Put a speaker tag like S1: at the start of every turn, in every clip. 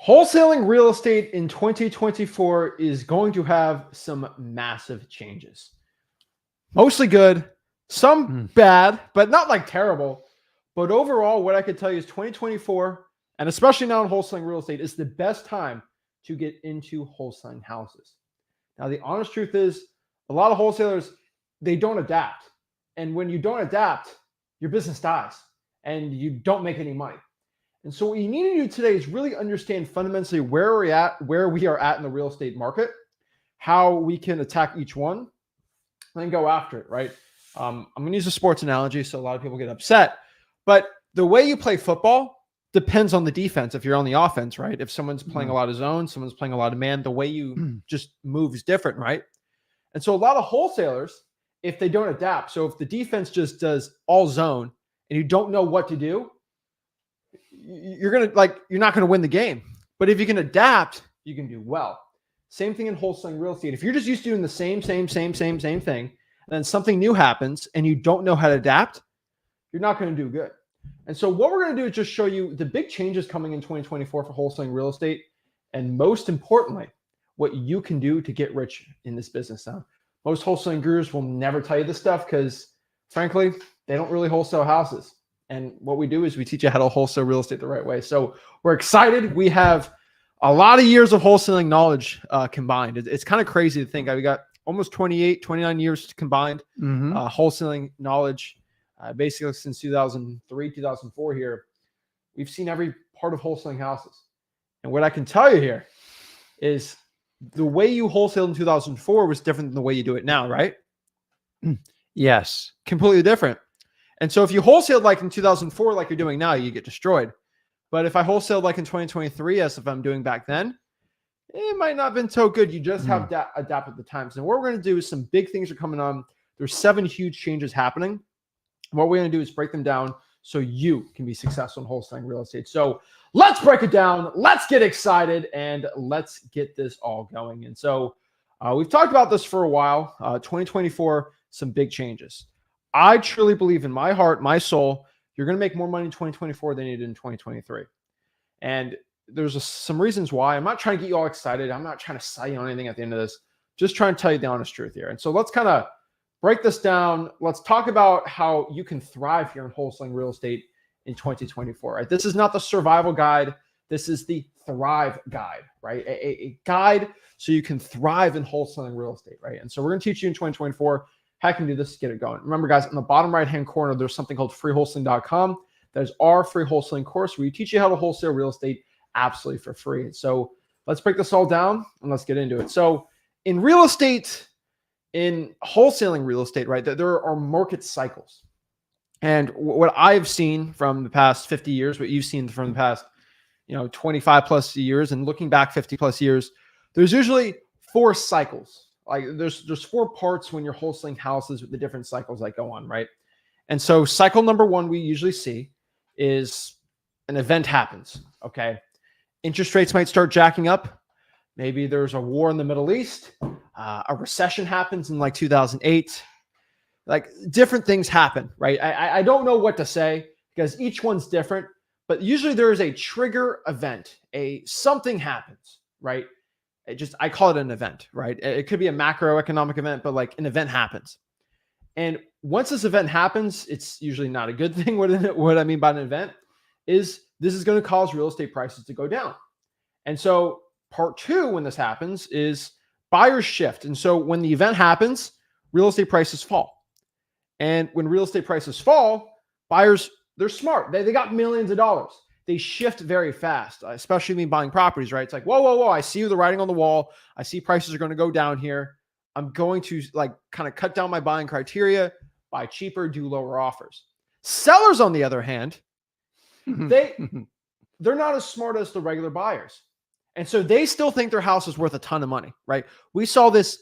S1: Wholesaling real estate in 2024 is going to have some massive changes. Mostly good, some bad, but not like terrible. But overall, what I could tell you is 2024, and especially now in wholesaling real estate, is the best time to get into wholesaling houses. Now, the honest truth is a lot of wholesalers, they don't adapt. And when you don't adapt, your business dies and you don't make any money. And so what you need to do today is really understand fundamentally where we are at in the real estate market, how we can attack each one, and then go after it, right? I'm going to use a sports analogy, so a lot of people get upset. But the way you play football depends on the defense. If you're on the offense, right? If someone's playing a lot of zone, someone's playing a lot of man, the way you just move is different, right? And so a lot of wholesalers, if they don't adapt, so if the defense just does all zone and you don't know what to do, you're not going to win the game. But if you can adapt, you can do well. Same thing in wholesaling real estate. If you're just used to doing the same thing, and then something new happens and you don't know how to adapt, you're not going to do good. And so what we're going to do is just show you the big changes coming in 2024 for wholesaling real estate. And most importantly, what you can do to get rich in this business. Now, most wholesaling gurus will never tell you this stuff because frankly, they don't really wholesale houses. And what we do is we teach you how to wholesale real estate the right way. So we're excited. We have a lot of years of wholesaling knowledge combined. It's kind of crazy to think. We got almost 29 years combined wholesaling knowledge. Basically since 2003, 2004 here, we've seen every part of wholesaling houses. And what I can tell you here is the way you wholesaled in 2004 was different than the way you do it now, right?
S2: Yes.
S1: Completely different. And so if you wholesaled like in 2004, like you're doing now, you get destroyed. But if I wholesaled like in 2023, as if I'm doing back then, it might not have been so good. You just have to adapt with the times. And what we're going to do is some big things are coming on. There's 7 huge changes happening. What we're going to do is break them down so you can be successful in wholesaling real estate. So let's break it down. Let's get excited and let's get this all going. And so we've talked about this for a while. 2024, some big changes. I truly believe in my heart, my soul, you're going to make more money in 2024 than you did in 2023. And there's some reasons why. I'm not trying to get you all excited. I'm not trying to sell you on anything at the end of this. Just trying to tell you the honest truth here. And so let's kind of break this down. Let's talk about how you can thrive here in wholesaling real estate in 2024. Right? This is not the survival guide. This is the thrive guide, right? A guide so you can thrive in wholesaling real estate, right? And so we're going to teach you in 2024 how you can do this to get it going. Remember, guys, in the bottom right-hand corner, there's something called freewholesaling.com. That is our free wholesaling course where we teach you how to wholesale real estate absolutely for free. So let's break this all down and let's get into it. So in real estate, in wholesaling real estate, right, there are market cycles. And what I've seen from the past 50 years, what you've seen from the past, 25 plus years and looking back 50 plus years, there's usually 4 cycles. Like there's 4 parts when you're wholesaling houses with the different cycles that go on, right? And so cycle number 1 we usually see is an event happens, okay? Interest rates might start jacking up. Maybe there's a war in the Middle East. A recession happens in like 2008. Like different ththings happen, right? I don't know what to say because each one's different, but usually there is a trigger event. Something happens, right? I call it an event, right? It could be a macroeconomic event, but like an event happens. And once this event happens, it's usually not a good thing. What I mean by an event is this is going to cause real estate prices to go down. And so part 2, when this happens, is buyers shift. And so when the event happens, real estate prices fall. And when real estate prices fall, buyers, they're smart. They got millions of dollars. They shift very fast, especially me buying properties, right? It's like, whoa. I see the writing on the wall. I see prices are going to go down here. I'm going to like kind of cut down my buying criteria, buy cheaper, do lower offers. Sellers, on the other hand, they're not as smart as the regular buyers. And so they still think their house is worth a ton of money, right? We saw this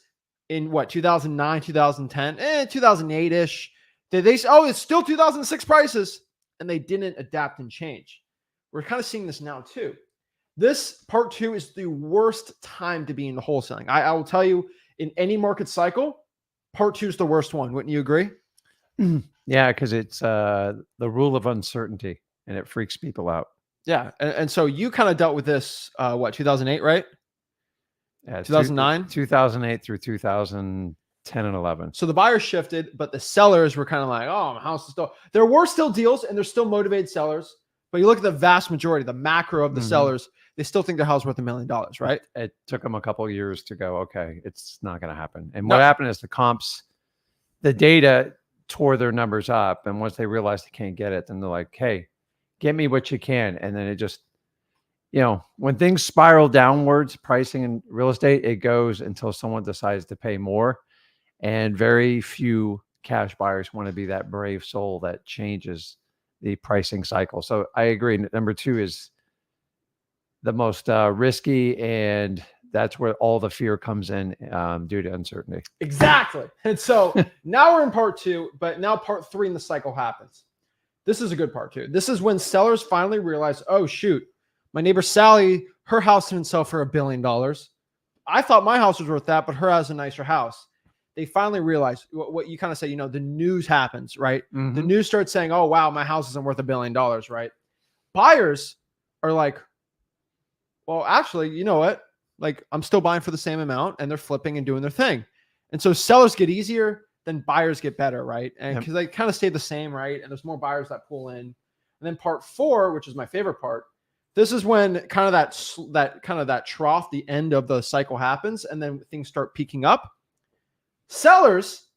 S1: in 2009, 2010, 2008-ish. It's still 2006 prices. And they didn't adapt and change. We're kind of seeing this now too. This part 2 is the worst time to be in the wholesaling. I will tell you, in any market cycle, part 2 is the worst one. Wouldn't you agree?
S2: Yeah, because it's the rule of uncertainty and it freaks people out.
S1: Yeah. And so you kind of dealt with this, 2008, right?
S2: Yeah,
S1: 2009?
S2: 2008 through 2010 and 11.
S1: So the buyers shifted, but the sellers were kind of like, oh, my house is still, there were still deals and there's still motivated sellers. But you look at the vast majority, the macro of the sellers, they still think their house is worth $1 million, right?
S2: It took them a couple of years to go, okay, it's not going to happen. And what happened is the comps, the data tore their numbers up. And once they realized they can't get it, then they're like, hey, get me what you can. And then it just, when things spiral downwards, pricing in real estate, it goes until someone decides to pay more. And very few cash buyers want to be that brave soul that changes the pricing cycle. So I agree. Number two is the most risky, and that's where all the fear comes in due to uncertainty.
S1: Exactly. And so now we're in part 2, but now part 3 in the cycle happens. This is a good part 2. This is when sellers finally realize, oh, shoot, my neighbor Sally, her house didn't sell for $1 billion. I thought my house was worth that, but her has a nicer house. They finally realize what you kind of say, the news happens, right? The news starts saying, oh, wow, my house isn't worth $1 billion, right? Buyers are like, well, actually, you know what? Like, I'm still buying for the same amount, and they're flipping and doing their thing. And so sellers get easier, then buyers get better, right? And because they kind of stay the same, right? And there's more buyers that pull in. And then part 4, which is my favorite part, this is when kind of that trough, the end of the cycle happens, and then things start peaking up. Sellers,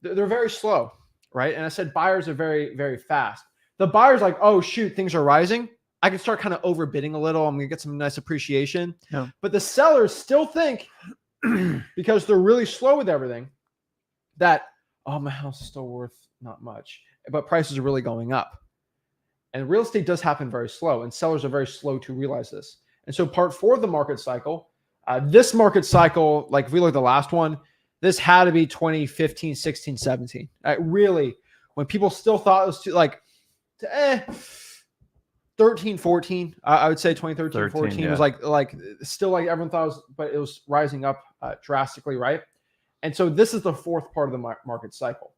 S1: they're very slow, right? And I said buyers are very, very fast. The buyer's like, oh, shoot, things are rising. I can start kind of overbidding a little. I'm going to get some nice appreciation. Yeah. But the sellers still think, because they're really slow with everything, that, oh, my house is still worth not much, but prices are really going up. And real estate does happen very slow, and sellers are very slow to realize this. And so part 4 of the market cycle, this market cycle, like if we look at the last one, this had to be 2015, 16, 17. Really, when people still thought it was too, 13, 14, I would say 2013, 14 was like still like everyone thought it was, but it was rising up drastically, right? And so this is the 4th part of the market cycle.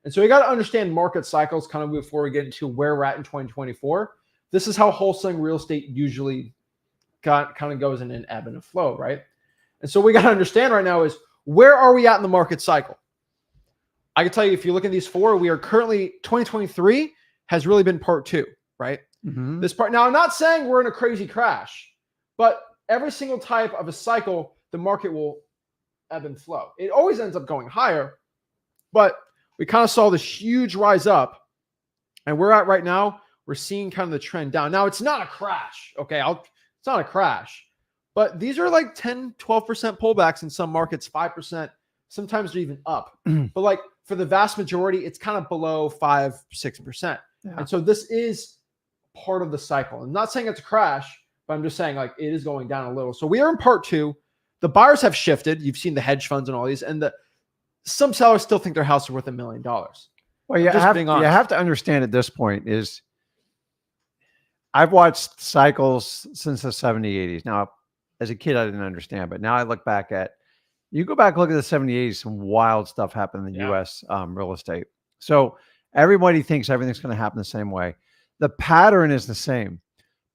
S1: And so you got to understand market cycles kind of before we get into where we're at in 2024. This is how wholesaling real estate usually kind of goes in an ebb and a flow, right? And so we got to understand right now is, where are we at in the market cycle? I can tell you, if you look at these 4, we are currently 2023 has really been part 2, right? This part. Now, I'm not saying we're in a crazy crash, but every single type of a cycle, the market will ebb and flow. It always ends up going higher, but we kind of saw this huge rise up, and we're at right now, we're seeing kind of the trend down. Now, it's not a crash. Okay. It's not a crash. But these are like 10, 12% pullbacks in some markets, 5%. Sometimes they're even up. But like for the vast majority, it's kind of below 5, 6%. Yeah. And so this is part of the cycle. I'm not saying it's a crash, but I'm just saying like it is going down a little. So we are in part 2. The buyers have shifted. You've seen the hedge funds and all these. And some sellers still think their house is worth $1 million.
S2: Well, you have to understand at this point is I've watched cycles since the 70s, 80s. Now, as a kid, I didn't understand, but now I look back you go back, look at the 70s, some wild stuff happened in the U.S. Real estate. So everybody thinks everything's going to happen the same way. The pattern is the same,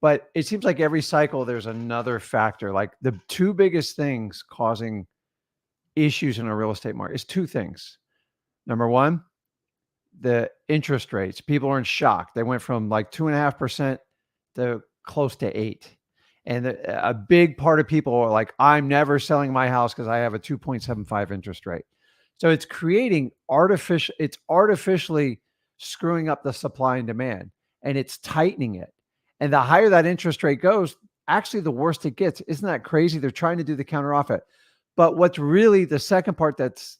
S2: but it seems like every cycle there's another factor. Like the 2 biggest things causing issues in a real estate market is 2 things. Number 1, the interest rates. People are in shock. They went from like 2.5% to close to 8%. And a big part of people are like, I'm never selling my house because I have a 2.75 interest rate. So it's creating artificially screwing up the supply and demand, and it's tightening it. And the higher that interest rate goes, actually the worse it gets. Isn't that crazy? They're trying to do the counter off it. But what's really the second part that's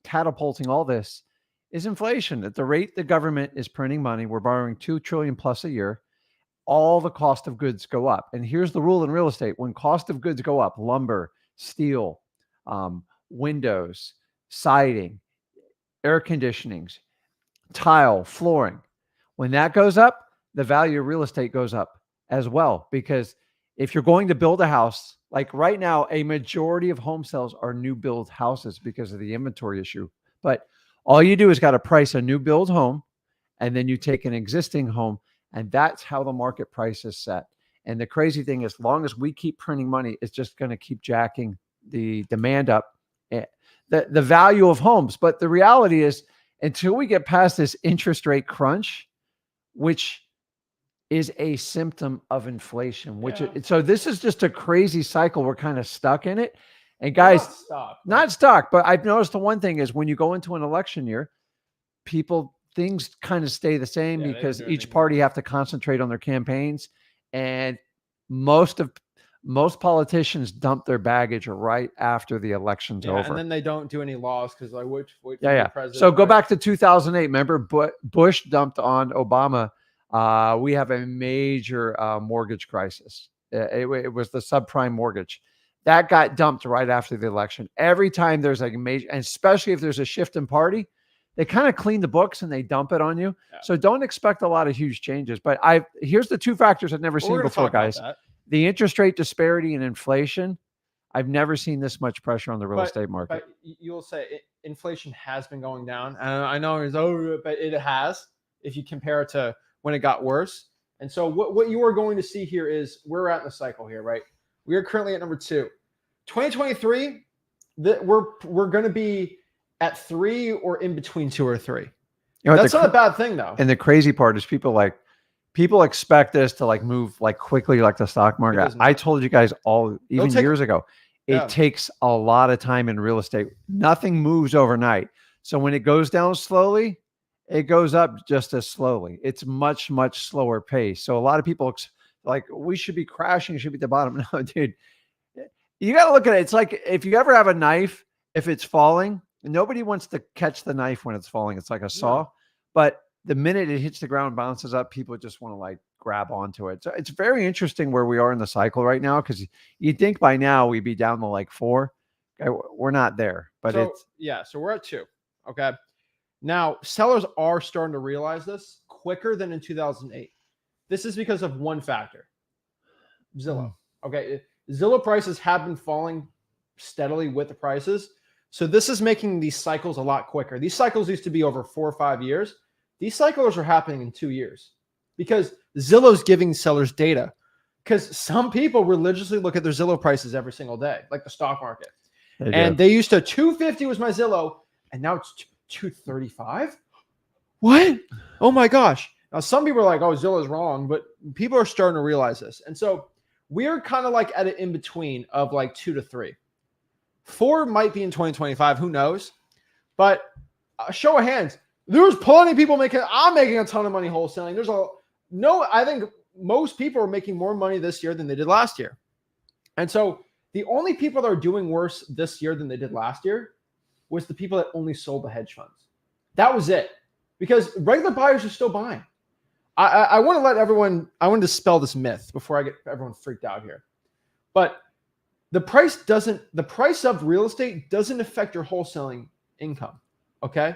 S2: catapulting all this is inflation. At the rate the government is printing money, we're borrowing $2 trillion plus a year. All the cost of goods go up. And here's the rule in real estate. When cost of goods go up, lumber, steel, windows, siding, air conditionings, tile, flooring, when that goes up, the value of real estate goes up as well. Because if you're going to build a house, like right now, a majority of home sales are new build houses because of the inventory issue. But all you do is got to price a new build home, and then you take an existing home And that's how the market price is set. And the crazy thing is, as long as we keep printing money, it's just going to keep jacking the demand up, the value of homes. But the reality is, until we get past this interest rate crunch, which is a symptom of inflation, so this is just a crazy cycle. We're kind of stuck in it. And guys, not stuck, but I've noticed the one thing is when you go into an election year, things kind of stay the same because each party have to concentrate on their campaigns. And most politicians dump their baggage right after the election's over.
S1: And then they don't do any laws because like wait for
S2: the president. So go back to 2008. Remember, Bush dumped on Obama. We have a major mortgage crisis. It was the subprime mortgage that got dumped right after the election. Every time there's like a major, and especially if there's a shift in party, they kind of clean the books and they dump it on you. Yeah. So don't expect a lot of huge changes. But here's the two factors I've never seen before, guys. The interest rate disparity and inflation. I've never seen this much pressure on the real estate market.
S1: But you'll say inflation has been going down. And I know it's but it has if you compare it to when it got worse. And so what you are going to see here is we're at the cycle here, right? We are currently at number 2. 2023, we're going to be at 3 or in between 2 or 3. That's not a bad thing though.
S2: And the crazy part is people expect this to like move like quickly like the stock market. I told you guys years ago, it takes a lot of time in real estate. Nothing moves overnight. So when it goes down slowly, it goes up just as slowly. It's much, much slower pace. So a lot of people like, we should be crashing, should be at the bottom. No, dude, you got to look at it. It's like if you ever have a knife, if it's falling, nobody wants to catch the knife when it's falling. It's like a saw. No. But the minute it hits the ground, bounces up, people just want to like grab onto it. So it's very interesting where we are in the cycle right now, because you'd think by now we'd be down to like 4. We're not there. But
S1: so we're at 2. Okay. Now, sellers are starting to realize this quicker than in 2008. This is because of one factor. Zillow. Okay. Zillow prices have been falling steadily with the prices. So this is making these cycles a lot quicker. These cycles used to be over 4 or 5 years. These cycles are happening in 2 years because Zillow's giving sellers data. Because some people religiously look at their Zillow prices every single day, like the stock market. They used to 250 was my Zillow, and now it's 235. What? Oh my gosh. Now some people are like, oh, Zillow's wrong, but people are starting to realize this. And so we're kind of like at an in-between of like 2 to 3. 4 might be in 2025. Who knows? But show of hands. There's plenty of people I'm making a ton of money wholesaling. I think most people are making more money this year than they did last year. And so the only people that are doing worse this year than they did last year was the people that only sold the hedge funds. That was it. Because regular buyers are still buying. I want to let everyone, I want to dispel this myth before I get everyone freaked out here. But the price of real estate doesn't affect your wholesaling income. Okay.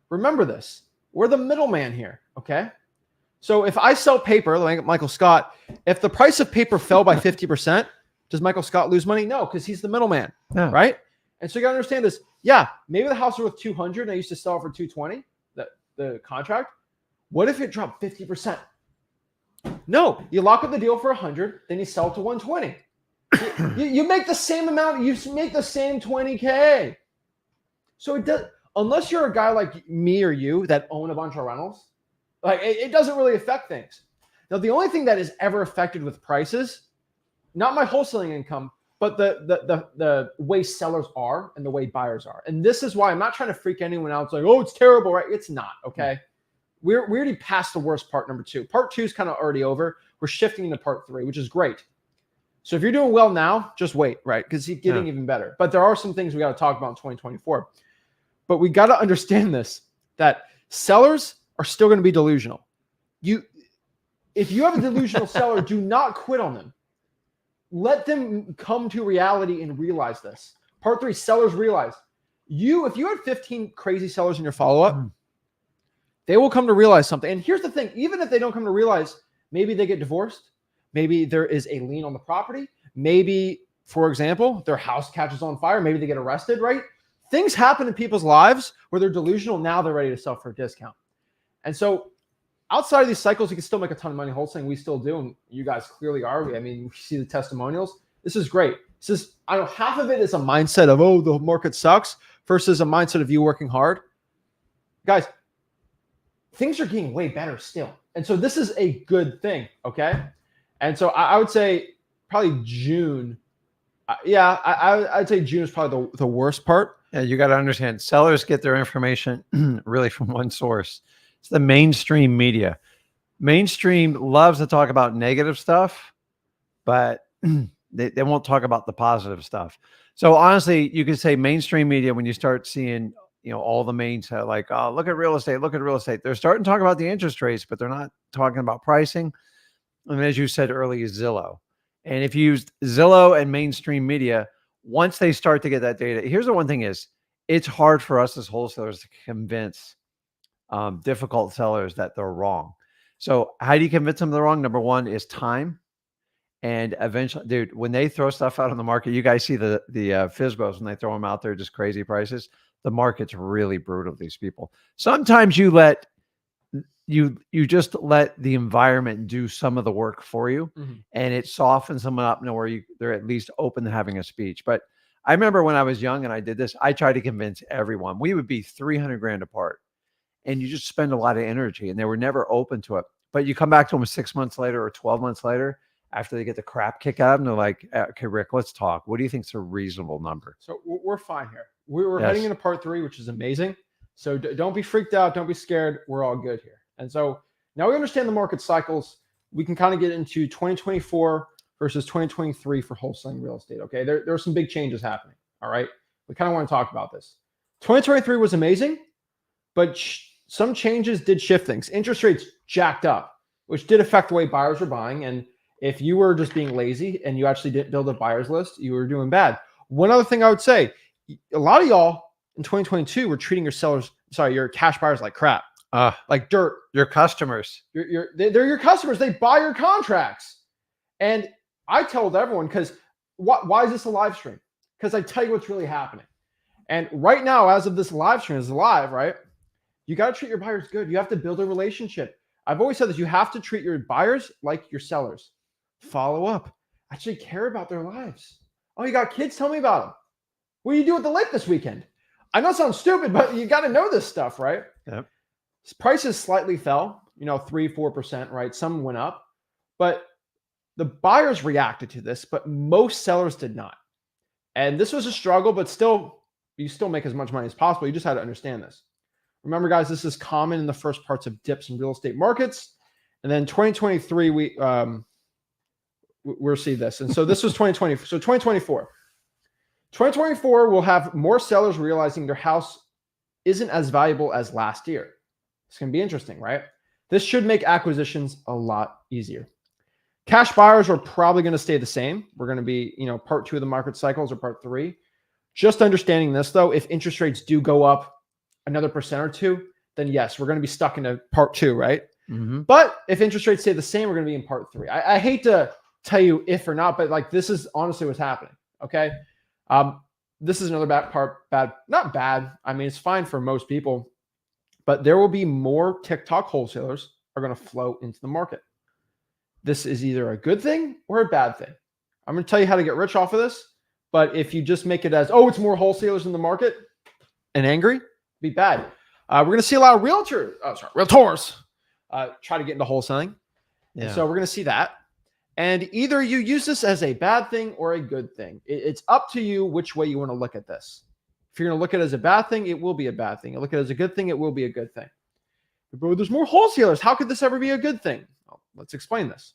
S1: Remember this. We're the middleman here. Okay. So if I sell paper, like Michael Scott, if the price of paper fell by 50%, does Michael Scott lose money? No, because he's the middleman. Yeah. Right. And so you got to understand this. Yeah. Maybe the house was worth 200 and I used to sell it for 220, the contract. What if it dropped 50%? No, you lock up the deal for 100, then you sell it to 120. You make the same amount. You make the same 20K. So it does, unless you're a guy like me or you that own a bunch of rentals, like it doesn't really affect things. Now, the only thing that is ever affected with prices, not my wholesaling income, but the way sellers are and the way buyers are. And this is why I'm not trying to freak anyone out. It's like, oh, it's terrible, right? It's not, okay? We're already past the worst part, number 2. Part 2 is kind of already over. We're shifting into part 3, which is great. So if you're doing well now, just wait, right? Because it's getting even better. But there are some things we got to talk about in 2024. But we got to understand this, that sellers are still going to be delusional. If you have a delusional seller, do not quit on them. Let them come to reality and realize this. Part 3, sellers realize. If you had 15 crazy sellers in your follow-up, they will come to realize something. And here's the thing, even if they don't come to realize, maybe they get divorced. Maybe there is a lien on the property. Maybe, for example, their house catches on fire. Maybe they get arrested, right? Things happen in people's lives where they're delusional. Now they're ready to sell for a discount. And so outside of these cycles, you can still make a ton of money wholesaling. We still do, and you guys clearly are. I mean, we see the testimonials. This is great. This is, I don't know, half of it is a mindset of, oh, the market sucks, versus a mindset of you working hard. Guys, things are getting way better still. And so this is a good thing, okay? And so I would say probably June. I'd say June is probably the worst part.
S2: Yeah, you got to understand, sellers get their information really from one source. It's the mainstream media. Mainstream loves to talk about negative stuff, but they won't talk about the positive stuff. So honestly, you could say mainstream media, when you start seeing, all the mains like, oh, look at real estate, they're starting to talk about the interest rates, but they're not talking about pricing. And as you said earlier, Zillow. And if you use Zillow and mainstream media, once they start to get that data, here's the one thing is, it's hard for us as wholesalers to convince difficult sellers that they're wrong. So how do you convince them they're wrong? Number one is time. And eventually, dude, when they throw stuff out on the market, you guys see the FSBOs when they throw them out there, just crazy prices. The market's really brutal to these people. Sometimes you just let the environment do some of the work for you, and it softens them up to where they're at least open to having a speech. But I remember when I was young and I did this, I tried to convince everyone. We would be 300 grand apart, and you just spend a lot of energy, and they were never open to it. But you come back to them 6 months later or 12 months later, after they get the crap kicked out of them, they're like, okay, Rick, let's talk. What do you think is a reasonable number?
S1: So we're fine here. We're heading into part 3, which is amazing. So don't be freaked out. Don't be scared. We're all good here. And so now we understand the market cycles. We can kind of get into 2024 versus 2023 for wholesaling real estate. Okay. There are some big changes happening. All right. We kind of want to talk about this. 2023 was amazing, but some changes did shift things. Interest rates jacked up, which did affect the way buyers were buying. And if you were just being lazy and you actually didn't build a buyer's list, you were doing bad. One other thing I would say, a lot of y'all in 2022 were treating your cash buyers like crap. Like dirt.
S2: Your customers.
S1: They're your customers. They buy your contracts. And I told everyone, because why is this a live stream? Because I tell you what's really happening. And right now, as of this live stream is live, right? You got to treat your buyers good. You have to build a relationship. I've always said this. You have to treat your buyers like your sellers. Follow up. Actually care about their lives. Oh, you got kids? Tell me about them. What do you do at the lake this weekend? I know it sounds stupid, but you got to know this stuff, right?
S2: Yep.
S1: Prices slightly fell, 3-4%, right? Some went up, but the buyers reacted to this, but most sellers did not. And this was a struggle, but still, you still make as much money as possible. You just had to understand this. Remember, guys, this is common in the first parts of dips in real estate markets. And then 2023, we'll see this. And so this was 2020. So 2024. 2024 will have more sellers realizing their house isn't as valuable as last year. It's going to be interesting, right? This should make acquisitions a lot easier. Cash buyers are probably going to stay the same. We're going to be, part 2 of the market cycles or part 3. Just understanding this, though, if interest rates do go up another % or 2, then yes, we're going to be stuck into part 2, right? But if interest rates stay the same, we're going to be in part 3. I hate to tell you if or not, but like this is honestly what's happening. Okay. This is another not bad. I mean, it's fine for most people, but there will be more TikTok wholesalers are going to flow into the market. This is either a good thing or a bad thing. I'm going to tell you how to get rich off of this, but if you just make it as, oh, it's more wholesalers in the market and angry, be bad. We're going to see a lot of realtors try to get into wholesaling. Yeah. And so we're going to see that. And either you use this as a bad thing or a good thing. It's up to you which way you want to look at this. If you're going to look at it as a bad thing, it will be a bad thing. You look at it as a good thing, it will be a good thing. But there's more wholesalers. How could this ever be a good thing? Well, let's explain this.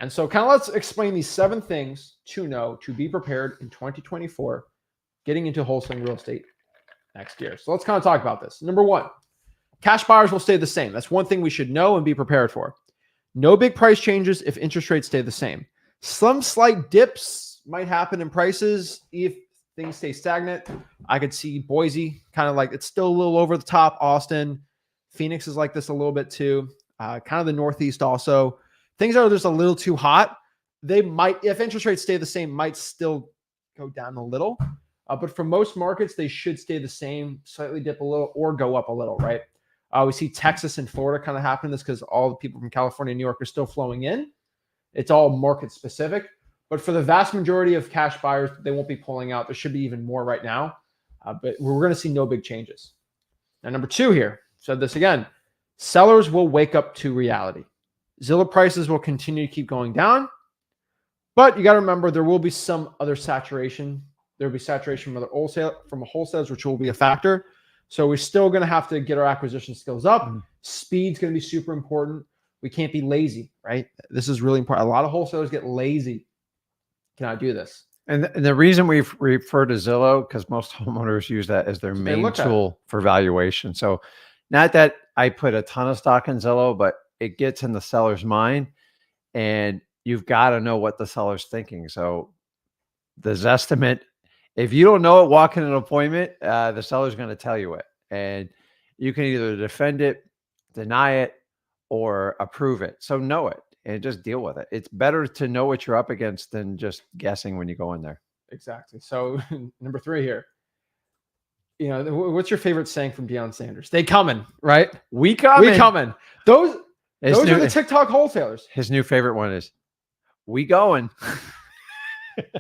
S1: And so let's explain these 7 things to know to be prepared in 2024, getting into wholesaling real estate next year. So let's kind of talk about this. Number 1, cash buyers will stay the same. That's one thing we should know and be prepared for. No big price changes if interest rates stay the same. Some slight dips might happen in prices if things stay stagnant. I could see Boise kind of like it's still a little over the top. Austin, Phoenix is like this a little bit too. Kind of the Northeast also. Things are just a little too hot. They might, if interest rates stay the same, might still go down a little. But for most markets, they should stay the same, slightly dip a little or go up a little, right? We see Texas and Florida kind of happen this because all the people from California and New York are still flowing in. It's all market specific. But for the vast majority of cash buyers, they won't be pulling out. There should be even more right now. But we're going to see no big changes. Now, number 2 here, said this again, sellers will wake up to reality. Zillow prices will continue to keep going down. But you got to remember, there will be some other saturation. There will be saturation from wholesalers, which will be a factor. So we're still going to have to get our acquisition skills up. Speed's going to be super important. We can't be lazy, right? This is really important. A lot of wholesalers get lazy. Can I do this?
S2: And the reason we refer to Zillow, because most homeowners use that as their main tool for valuation. So not that I put a ton of stock in Zillow, but it gets in the seller's mind, and you've got to know what the seller's thinking. So the Zestimate, if you don't know it walking an appointment, the seller's going to tell you it. And you can either defend it, deny it, or approve it. So know it and just deal with it. It's better to know what you're up against than just guessing when you go in there.
S1: Exactly. So number 3 here. You know, what's your favorite saying from Deion Sanders? They coming, right?
S2: We coming.
S1: We coming. Those are the TikTok wholesalers.
S2: His new favorite one is, we going.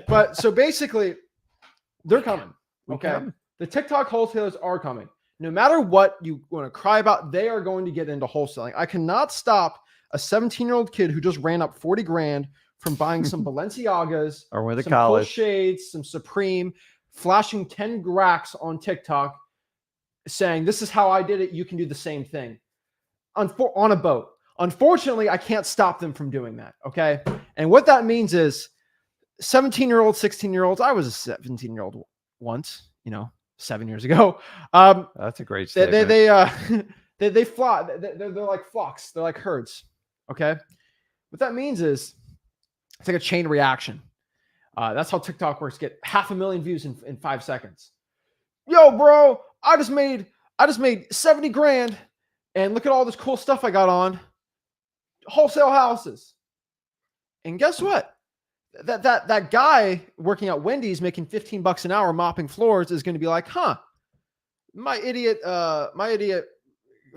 S1: But so basically, they're coming. Okay.
S2: Coming.
S1: The TikTok wholesalers are coming. No matter what you want to cry about, they are going to get into wholesaling. I cannot stop a 17-year-old kid who just ran up 40 grand from buying some Balenciagas,
S2: or went to
S1: some
S2: college,
S1: shades, some Supreme, flashing 10 racks on TikTok, saying, this is how I did it. You can do the same thing on a boat. Unfortunately, I can't stop them from doing that. Okay. And what that means is 17-year-olds, 16-year-olds. I was a 17-year-old once, 7 years ago.
S2: That's a great statement.
S1: They fly. They're like flocks. They're like herds. Okay. What that means is it's like a chain reaction. That's how TikTok works. Get 500,000 views in 5 seconds. Yo, bro, I just made 70 grand, and look at all this cool stuff I got on wholesale houses. And guess what? That guy working at Wendy's making $15 an hour mopping floors is going to be like, my idiot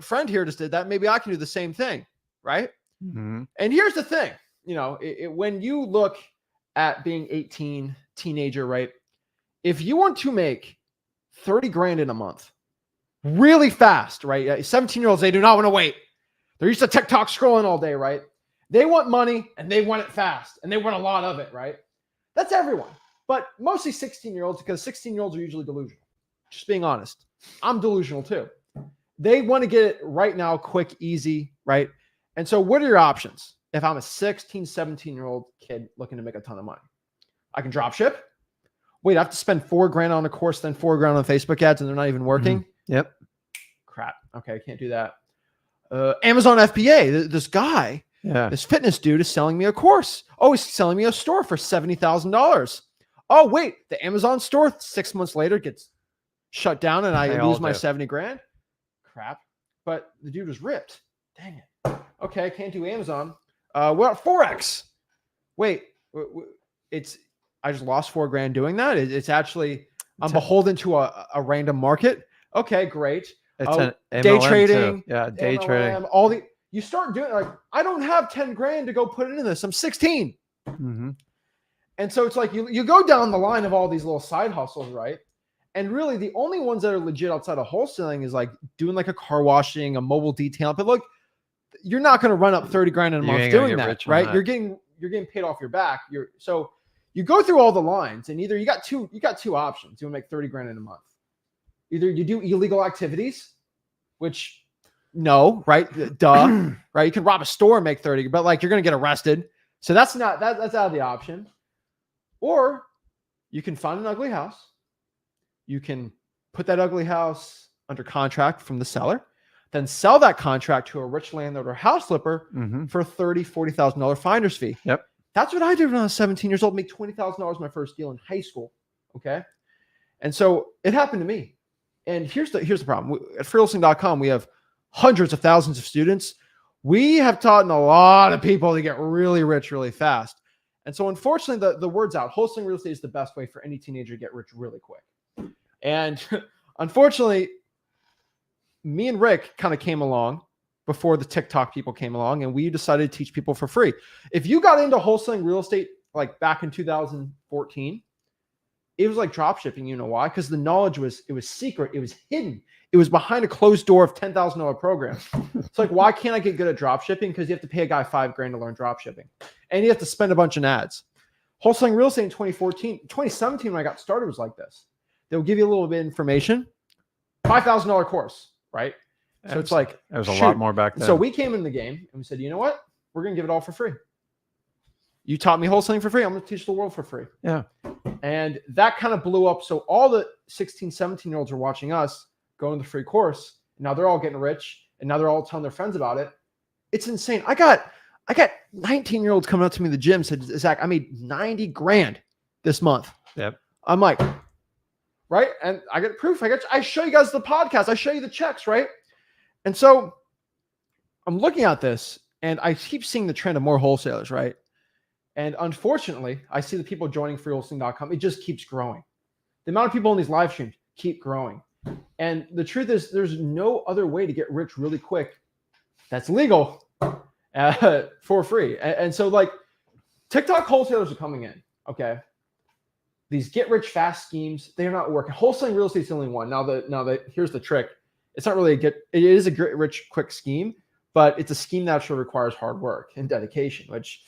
S1: friend here just did that. Maybe I can do the same thing, right?
S2: Mm-hmm.
S1: And here's the thing, when you look at being 18, teenager, right? If you want to make 30 grand in a month really fast, right? 17-year-olds, they do not want to wait. They're used to TikTok scrolling all day, right? They want money and they want it fast and they want a lot of it, right? That's everyone, but mostly 16-year-olds, because 16-year-olds are usually delusional. Just being honest. I'm delusional too. They want to get it right now, quick, easy, right? And so what are your options? If I'm a 16, 17-year-old kid looking to make a ton of money, I can drop ship. Wait, I have to spend $4 grand on a course, then $4 grand on Facebook ads, and they're not even working.
S2: Mm-hmm. Yep.
S1: Crap. Okay. I can't do that. Amazon FBA, this guy, this fitness dude is selling me a course. Oh, he's selling me a store for $70,000. Oh, wait, the Amazon store 6 months later gets shut down and I lose my 70 grand. Crap. But the dude was ripped. Dang it. Okay. I can't do Amazon. What about Forex? Wait, I just lost $4 grand doing that. It's actually, I'm beholden to a random market. Okay, great.
S2: It's an
S1: day trading.
S2: Too. Yeah, day trading.
S1: You start doing like, I don't have 10 grand to go put into this. I'm 16.
S2: Mm-hmm.
S1: And so it's like you go down the line of all these little side hustles, right? And really the only ones that are legit outside of wholesaling is like doing like a car washing, a mobile detail. But look, you're not going to run up 30 grand in a month doing that, right? You're getting paid off your back. So you go through all the lines, and either you got two options. You want to make 30 grand in a month. Either you do illegal activities, which no, right? Duh, right? You can rob a store and make 30, but like you're going to get arrested. So that's out of the option. Or you can find an ugly house. You can put that ugly house under contract from the seller, then sell that contract to a rich landlord or house flipper for $30,000, $40,000 finder's fee.
S2: Yep.
S1: That's what I did when I was 17 years old, make $20,000 my first deal in high school. Okay. And so it happened to me. And here's the problem. At freewholesaling.com, we have hundreds of thousands of students. We have taught a lot of people to get really rich really fast. And so unfortunately, the word's out. Wholesaling real estate is the best way for any teenager to get rich really quick. And unfortunately, me and Rick kind of came along before the TikTok people came along, and we decided to teach people for free. If you got into wholesaling real estate like back in 2014, it was like drop shipping. You know why? Because the knowledge was secret, it was hidden, it was behind a closed door of $10,000 programs. It's like, why can't I get good at drop shipping? Because you have to pay a guy $5,000 to learn drop shipping, and you have to spend a bunch of ads. Wholesaling real estate in 2017, when I got started, was like this. They'll give you a little bit of information, $5,000 course, right? So it's like,
S2: there was a lot more back then.
S1: So we came in the game and we said, you know what? We're going to give it all for free. You taught me wholesaling for free. I'm going to teach the world for free.
S2: Yeah.
S1: And that kind of blew up. So all the 16, 17-year-olds are watching us go into the free course. And now they're all getting rich. And now they're all telling their friends about it. It's insane. I got 19-year-olds coming up to me in the gym, said, Zach, I made 90 grand this month.
S2: Yep.
S1: I'm like, right? And I get proof. I show you guys the podcast. I show you the checks, right? And so I'm looking at this and I keep seeing the trend of more wholesalers, right? And unfortunately, I see the people joining freewholesaling.com. It just keeps growing. The amount of people in these live streams keep growing. And the truth is, there's no other way to get rich really quick that's legal for free. And so like TikTok wholesalers are coming in, okay? These get rich fast schemes, they're not working. Wholesaling real estate is the only one. Now here's the trick. It's not really it is a get rich quick scheme, but it's a scheme that actually requires hard work and dedication, which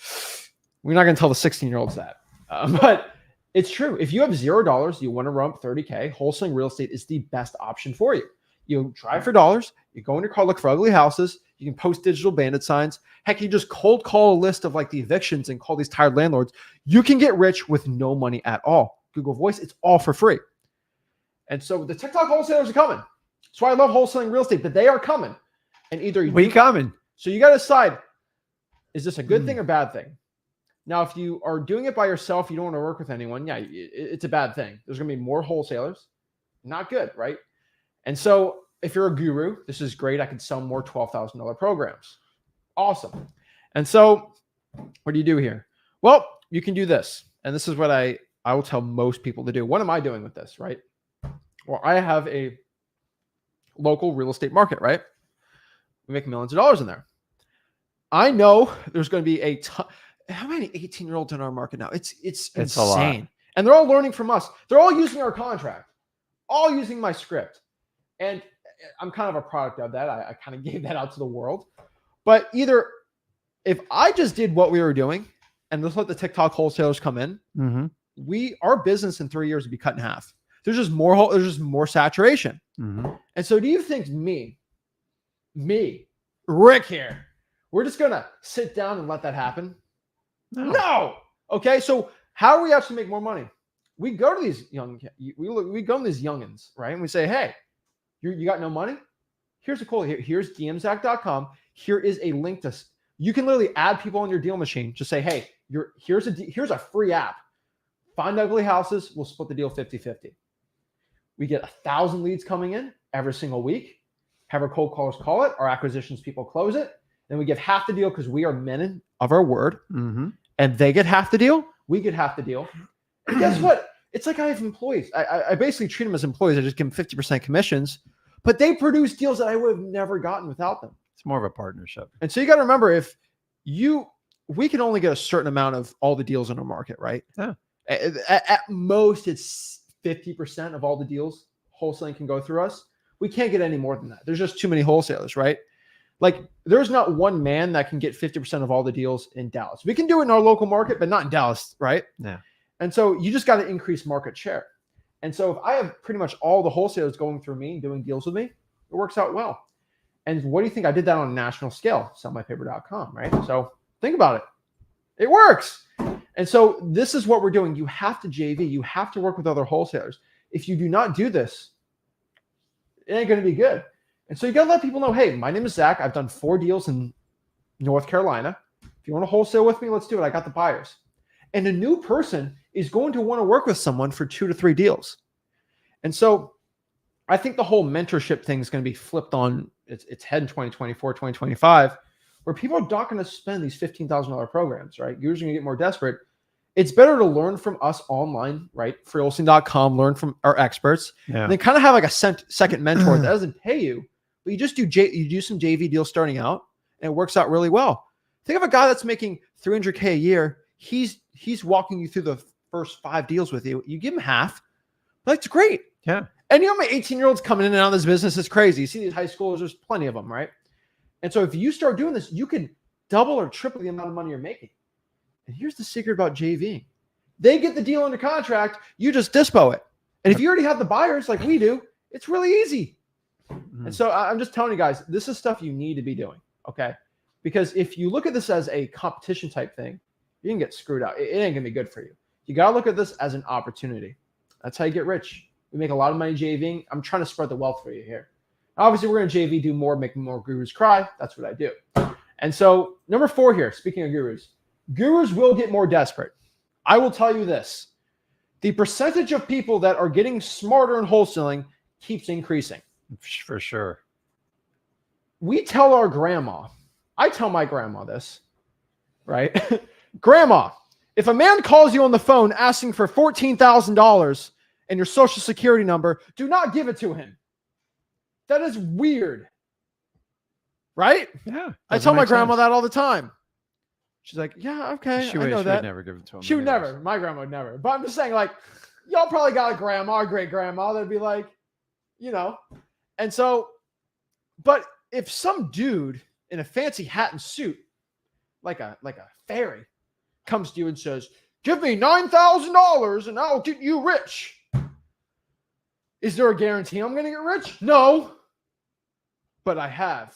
S1: we're not going to tell the 16-year-olds that. But it's true. If you have $0, you want to run up 30K, wholesaling real estate is the best option for you. You drive for dollars, you go in your car, look for ugly houses, you can post digital bandit signs. Heck, you just cold call a list of like the evictions and call these tired landlords. You can get rich with no money at all. Google Voice, it's all for free. And so the TikTok wholesalers are coming. That's why I love wholesaling real estate, but they are coming. And either
S2: we coming.
S1: So you got to decide, is this a good thing or bad thing? Now, if you are doing it by yourself, you don't want to work with anyone. Yeah, it's a bad thing. There's going to be more wholesalers. Not good, right? And so if you're a guru, this is great. I could sell more $12,000 programs. Awesome. And so what do you do here? Well, you can do this. And this is what I will tell most people to do. What am I doing with this, right? Well, I have a local real estate market, right? We make millions of dollars in there. I know there's going to be a ton. How many 18-year-olds in our market now? It's insane. And they're all learning from us. They're all using our contract, all using my script. And I'm kind of a product of that. I kind of gave that out to the world. But either if I just did what we were doing and just let the TikTok wholesalers come in, our business in 3 years would be cut in half. There's just more saturation. And so do you think me, Rick here, we're just going to sit down and let that happen? No. Okay. So how do we actually make more money? We go to these we go to these youngins, right? And we say, hey, you got no money? Here's a cool, here's dmzack.com. Here is a link to, you can literally add people on your deal machine. Just say, hey, here's a free app. Find ugly houses. We'll split the deal 50-50. We get 1,000 leads coming in every single week. Have our cold callers call it. Our acquisitions people close it. Then we get half the deal because we are men of our word. And they get half the deal. We get half the deal. And guess what? It's like I have employees. I basically treat them as employees. I just give them 50% commissions. But they produce deals that I would have never gotten without them.
S2: It's more of a partnership.
S1: And so you got to remember, we can only get a certain amount of all the deals in our market, right?
S2: Yeah.
S1: At most, it's 50% of all the deals wholesaling can go through us. We can't get any more than that. There's just too many wholesalers, right? Like there's not one man that can get 50% of all the deals in Dallas. We can do it in our local market, but not in Dallas, right?
S2: Yeah.
S1: And so you just got to increase market share. And so if I have pretty much all the wholesalers going through me and doing deals with me, it works out well. And what do you think? I did that on a national scale, sellmypaper.com, right? So think about it. It works. And so this is what we're doing. You have to JV. You have to work with other wholesalers. If you do not do this, it ain't going to be good. And so you got to let people know, hey, my name is Zach. I've done 4 deals in North Carolina. If you want to wholesale with me, let's do it. I got the buyers. And a new person is going to want to work with someone for 2 to 3 deals. And so I think the whole mentorship thing is going to be flipped on its head in 2024, 2025, where people are not going to spend these $15,000 programs, right? You're just going to get more desperate. It's better to learn from us online, right? freewholesaling.com, learn from our experts, and then kind of have like a second mentor that doesn't pay you, but you just do some JV deals starting out, and it works out really well. Think of a guy that's making $300K a year. He's walking you through the first 5 deals with you. You give him half. That's great.
S2: Yeah.
S1: And my 18-year-olds coming in and out of this business is crazy. You see these high schoolers, there's plenty of them, right? And so if you start doing this, you can double or triple the amount of money you're making. And here's the secret about JVing. They get the deal under contract, you just dispo it. And if you already have the buyers like we do, it's really easy. Mm-hmm. And so I'm just telling you guys, this is stuff you need to be doing, okay? Because if you look at this as a competition type thing, you can get screwed out. It ain't gonna be good for you. You gotta look at this as an opportunity. That's how you get rich. We make a lot of money JVing. I'm trying to spread the wealth for you here. Obviously, we're gonna JV, do more, make more gurus cry. That's what I do. And so number 4 here, speaking of gurus will get more desperate. I will tell you this. The percentage of people that are getting smarter in wholesaling keeps increasing.
S2: For sure.
S1: We tell our grandma, I tell my grandma this, right? Grandma, if a man calls you on the phone asking for $14,000 and your social security number, do not give it to him. That is weird. Right?
S2: Yeah.
S1: I tell my grandma that all the time. She's like, yeah, okay. I know that.
S2: Would never give it to him.
S1: She would never. My grandma would never. But I'm just saying, like, y'all probably got a grandma or great grandma that'd be like, And so, but if some dude in a fancy hat and suit, like a fairy, comes to you and says, give me $9,000 and I'll get you rich. Is there a guarantee I'm going to get rich? No. But I have.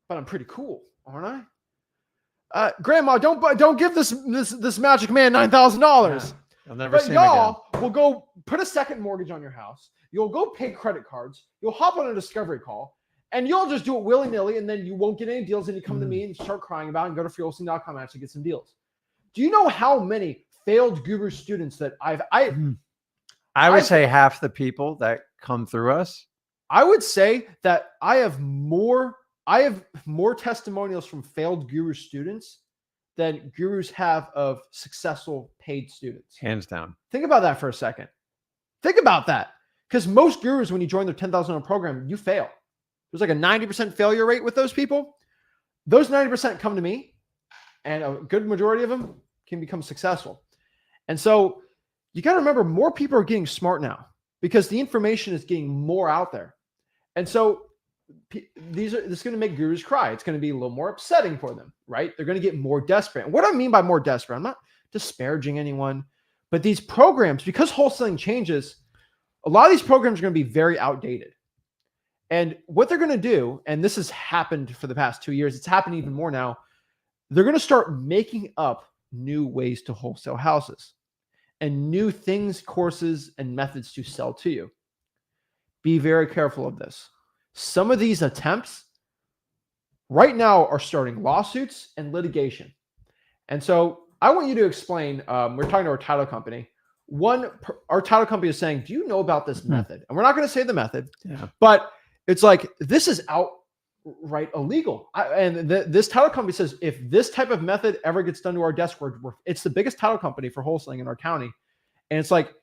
S1: But I'm pretty cool, aren't I? Grandma, don't give this magic man $9,000.
S2: I'll never see him
S1: y'all again. Will go put a second mortgage on your house. You'll go pay credit cards. You'll hop on a discovery call, and you'll just do it willy-nilly, and then you won't get any deals, and you come to me and start crying about it and go to wholesaling.com and actually get some deals. Do you know how many failed guru students that I
S2: would say half the people that come through us.
S1: I would say that I have more testimonials from failed guru students than gurus have of successful paid students.
S2: Hands down.
S1: Think about that for a second. Think about that. Because most gurus, when you join their $10,000 program, you fail. There's like a 90% failure rate with those people. Those 90% come to me, and a good majority of them can become successful. And so you got to remember, more people are getting smart now because the information is getting more out there. And so this is going to make gurus cry. It's going to be a little more upsetting for them, right? They're going to get more desperate. And what I mean by more desperate, I'm not disparaging anyone, but these programs, because wholesaling changes, a lot of these programs are going to be very outdated. And what they're going to do, and this has happened for the past 2 years, it's happening even more now, they're going to start making up new ways to wholesale houses and new things, courses, and methods to sell to you. Be very careful of this. Some of these attempts right now are starting lawsuits and litigation. And so I want you to explain, we're talking to our title company. Our title company is saying, do you know about this method? And we're not going to say the method, but it's like, this is outright illegal. This title company says, if this type of method ever gets done to our desk, it's the biggest title company for wholesaling in our county. And it's like,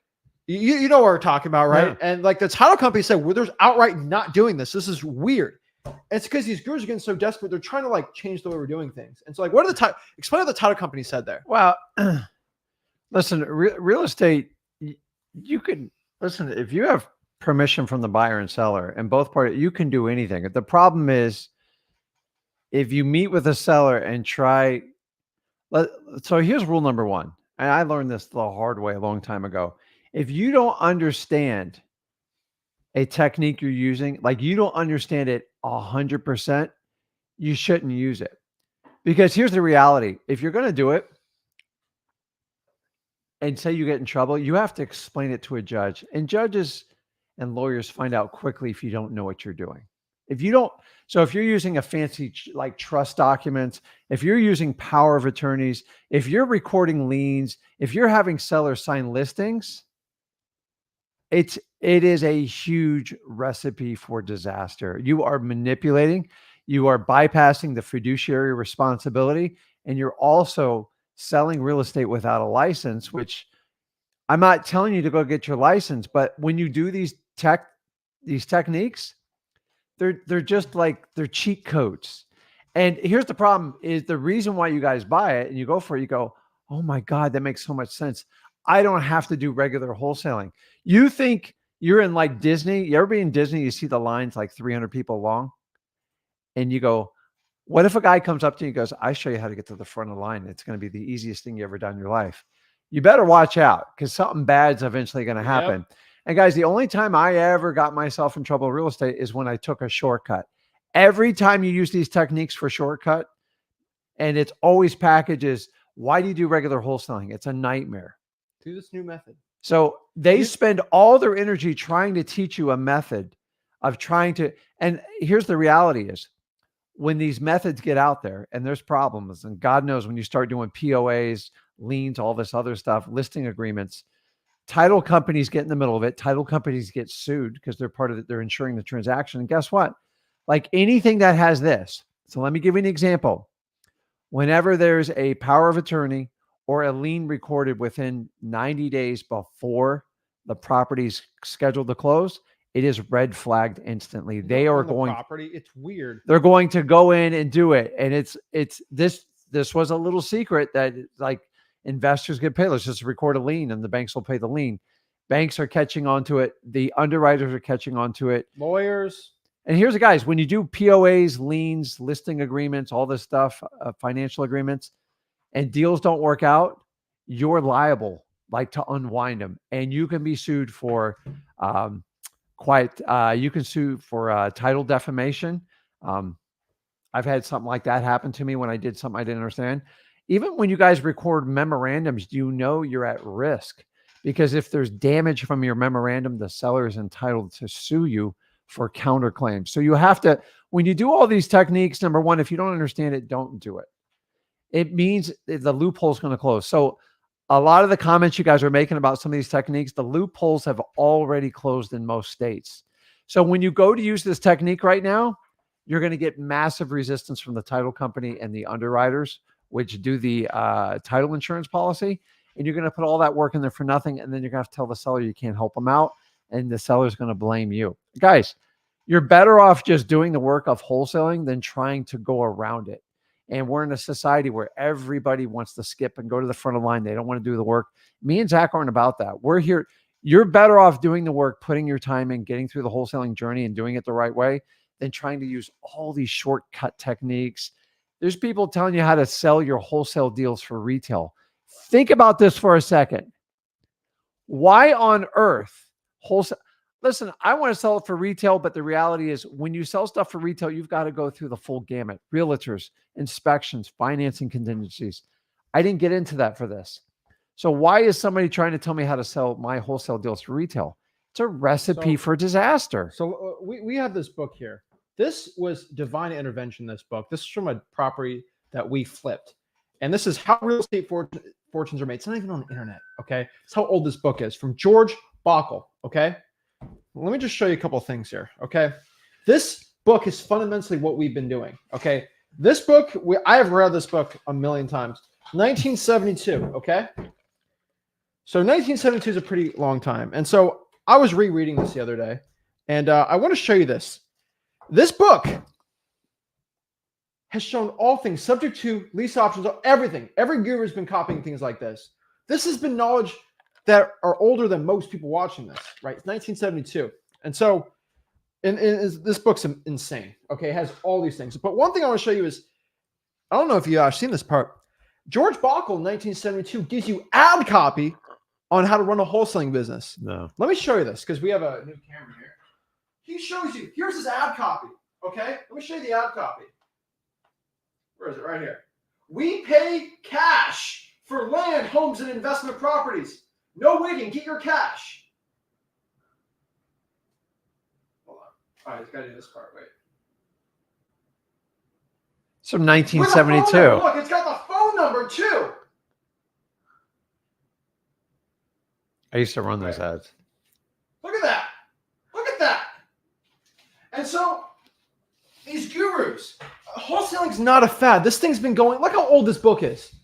S1: you know what we're talking about, right? Yeah. And like the title company said, well, there's outright not doing this. This is weird. And it's because these gurus are getting so desperate. They're trying to like change the way we're doing things. And so like, explain what the title company said there.
S2: Well, listen, real estate, you can listen, if you have permission from the buyer and seller and both parties, you can do anything. The problem is if you meet with a seller and try, so here's rule number 1. And I learned this the hard way a long time ago. If you don't understand a technique you're using, like you don't understand it 100%, you shouldn't use it. Because here's the reality. If you're going to do it and say you get in trouble, you have to explain it to a judge. And judges and lawyers find out quickly if you don't know what you're doing. If you don't, so if you're using a fancy like trust documents, if you're using power of attorneys, if you're recording liens, if you're having sellers sign listings, it is a huge recipe for disaster. You are manipulating, you are bypassing the fiduciary responsibility, and you're also selling real estate without a license, which I'm not telling you to go get your license, but when you do these techniques, they're just like they're cheat codes. And here's the problem: is the reason why you guys buy it and you go for it. You go, oh my God, that makes so much sense. I don't have to do regular wholesaling. You think you're in like Disney? You ever be in Disney? You see the lines like 300 people long, and you go, what if a guy comes up to you and goes, I show you how to get to the front of the line. It's going to be the easiest thing you ever done in your life. You better watch out because something bad's eventually going to happen. Yep. And guys, the only time I ever got myself in trouble in real estate is when I took a shortcut. Every time you use these techniques for shortcut, and it's always packages, why do you do regular wholesaling? It's a nightmare.
S1: Do this new method.
S2: So they spend all their energy trying to teach you a method of trying to, and here's the reality is, when these methods get out there and there's problems, and God knows when you start doing POAs, liens, all this other stuff, listing agreements, title companies get in the middle of it. Title companies get sued because they're part of it. They're insuring the transaction. And guess what? Like anything that has this. So let me give you an example. Whenever there's a power of attorney or a lien recorded within 90 days before the property's scheduled to close, it is red flagged instantly. They are going
S1: property. It's weird.
S2: They're going to go in and do it. And it's this was a little secret that like investors get paid. Let's just record a lien and the banks will pay the lien. Banks are catching on to it. The underwriters are catching on to it.
S1: Lawyers.
S2: And here's the guys, when you do POAs, liens, listing agreements, all this stuff, financial agreements, and deals don't work out, you're liable like to unwind them. And you can be sued for you can sue for title defamation. I've had something like that happen to me when I did something I didn't understand. Even when you guys record memorandums, you know you're at risk because if there's damage from your memorandum, the seller is entitled to sue you for counterclaims. So you have to, when you do all these techniques, number one, if you don't understand it, don't do it. It means the loophole is going to close. So a lot of the comments you guys are making about some of these techniques, the loopholes have already closed in most states. So when you go to use this technique right now, you're going to get massive resistance from the title company and the underwriters, which do the title insurance policy. And you're going to put all that work in there for nothing. And then you're going to have to tell the seller you can't help them out. And the seller's going to blame you. Guys, you're better off just doing the work of wholesaling than trying to go around it. And we're in a society where everybody wants to skip and go to the front of the line. They don't want to do the work. Me and Zach aren't about that. We're here. You're better off doing the work, putting your time in, getting through the wholesaling journey and doing it the right way than trying to use all these shortcut techniques. There's people telling you how to sell your wholesale deals for retail. Think about this for a second. Why on earth wholesale? Listen, I want to sell it for retail, but the reality is when you sell stuff for retail, you've got to go through the full gamut. Realtors, inspections, financing contingencies. I didn't get into that for this. So why is somebody trying to tell me how to sell my wholesale deals for retail? It's a recipe for disaster.
S1: So we have this book here. This was divine intervention, this book. This is from a property that we flipped. And this is how real estate fortunes are made. It's not even on the internet, okay? It's how old this book is, from George Bockel, okay? Let me just show you a couple of things here, okay? This book is fundamentally what we've been doing, okay? This book, I have read this book a million times. 1972, okay? So 1972 is a pretty long time. And so I was rereading this the other day, and I want to show you this. This book has shown all things subject to lease options, everything. Every guru has been copying things like this. This has been knowledge that are older than most people watching this, right? It's 1972. And so this book's insane, okay? It has all these things. But one thing I want to show you is, I don't know if you've seen this part. George Bockel in 1972 gives you ad copy on how to run a wholesaling business.
S2: No.
S1: Let me show you this because we have a new camera here. He shows you, here's his ad copy, okay? Let me show you the ad copy. Where is it? Right here. We pay cash for land, homes, and investment properties. No waiting. Get your cash. Hold on. All right, it's got to do this part. Wait.
S2: It's from 1972.
S1: Look, it's got the phone number too.
S2: I used to run those ads.
S1: Look at that. Look at that. And so these gurus, wholesaling's not a fad. This thing's been going. Look how old this book is.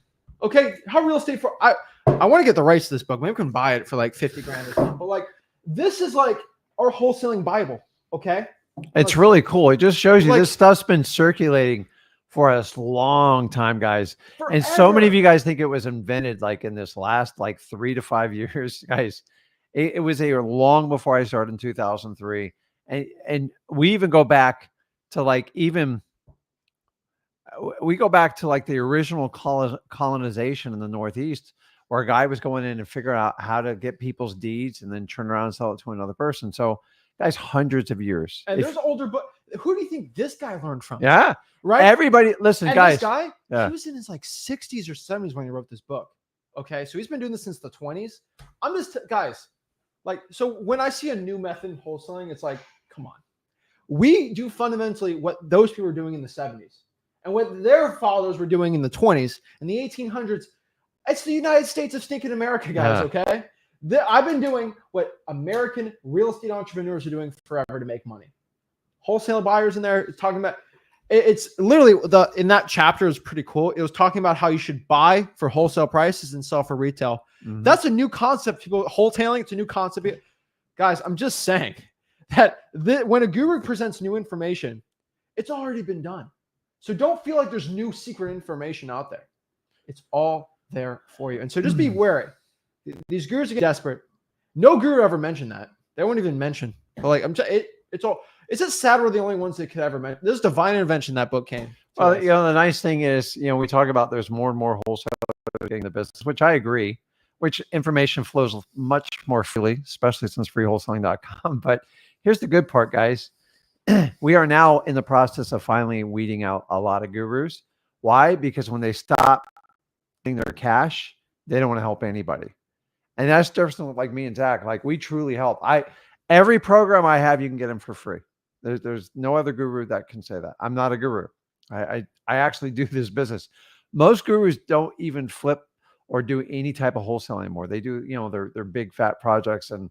S1: Okay, how real estate for I want to get the rights to this book. Maybe we can buy it for like 50 grand or something. But like, this is like our wholesaling Bible. Okay,
S2: It's really cool. It just shows you
S1: like,
S2: this stuff's been circulating for a long time, guys.
S1: Forever.
S2: And so many of you guys think it was invented like in this last like 3 to 5 years, guys. It was a long before I started in 2003. And we even go back to like we go back to like the original colonization in the Northeast, where a guy was going in and figuring out how to get people's deeds and then turn around and sell it to another person. So guys, hundreds of years.
S1: And there's older, but who do you think this guy learned from?
S2: Yeah.
S1: Right.
S2: Everybody listen,
S1: and
S2: guys.
S1: This guy, he was in his like 60s or 70s when he wrote this book. Okay. So he's been doing this since the 20s. I'm just guys, like, so when I see a new method in wholesaling, it's like, come on. We do fundamentally what those people were doing in the 70s and what their fathers were doing in the 20s and the 1800s. It's the United States of stinking America, guys. Okay. I've been doing what American real estate entrepreneurs are doing forever to make money. Wholesale buyers in there talking about it's literally in that chapter is pretty cool. It was talking about how you should buy for wholesale prices and sell for retail. Mm-hmm. That's a new concept. People wholesaling, it's a new concept. Guys, I'm just saying that when a guru presents new information, it's already been done. So don't feel like there's new secret information out there. It's all there for you. And so just be wary. These gurus are getting desperate. No guru ever mentioned that. They won't even mention. But like it's just sad we're the only ones that could ever mention. This is divine intervention that book came.
S2: Well, you know, the nice thing is, you know, we talk about there's more and more wholesalers getting the business, which I agree, which information flows much more freely, especially since freewholesaling.com. But here's the good part, guys. We are now in the process of finally weeding out a lot of gurus. Why? Because when they stop getting their cash, they don't want to help anybody. And that's different like me and Zach. Like we truly help. Every program I have, you can get them for free. There's no other guru that can say that. I'm not a guru. I actually do this business. Most gurus don't even flip or do any type of wholesale anymore. They do, you know, their big fat projects. And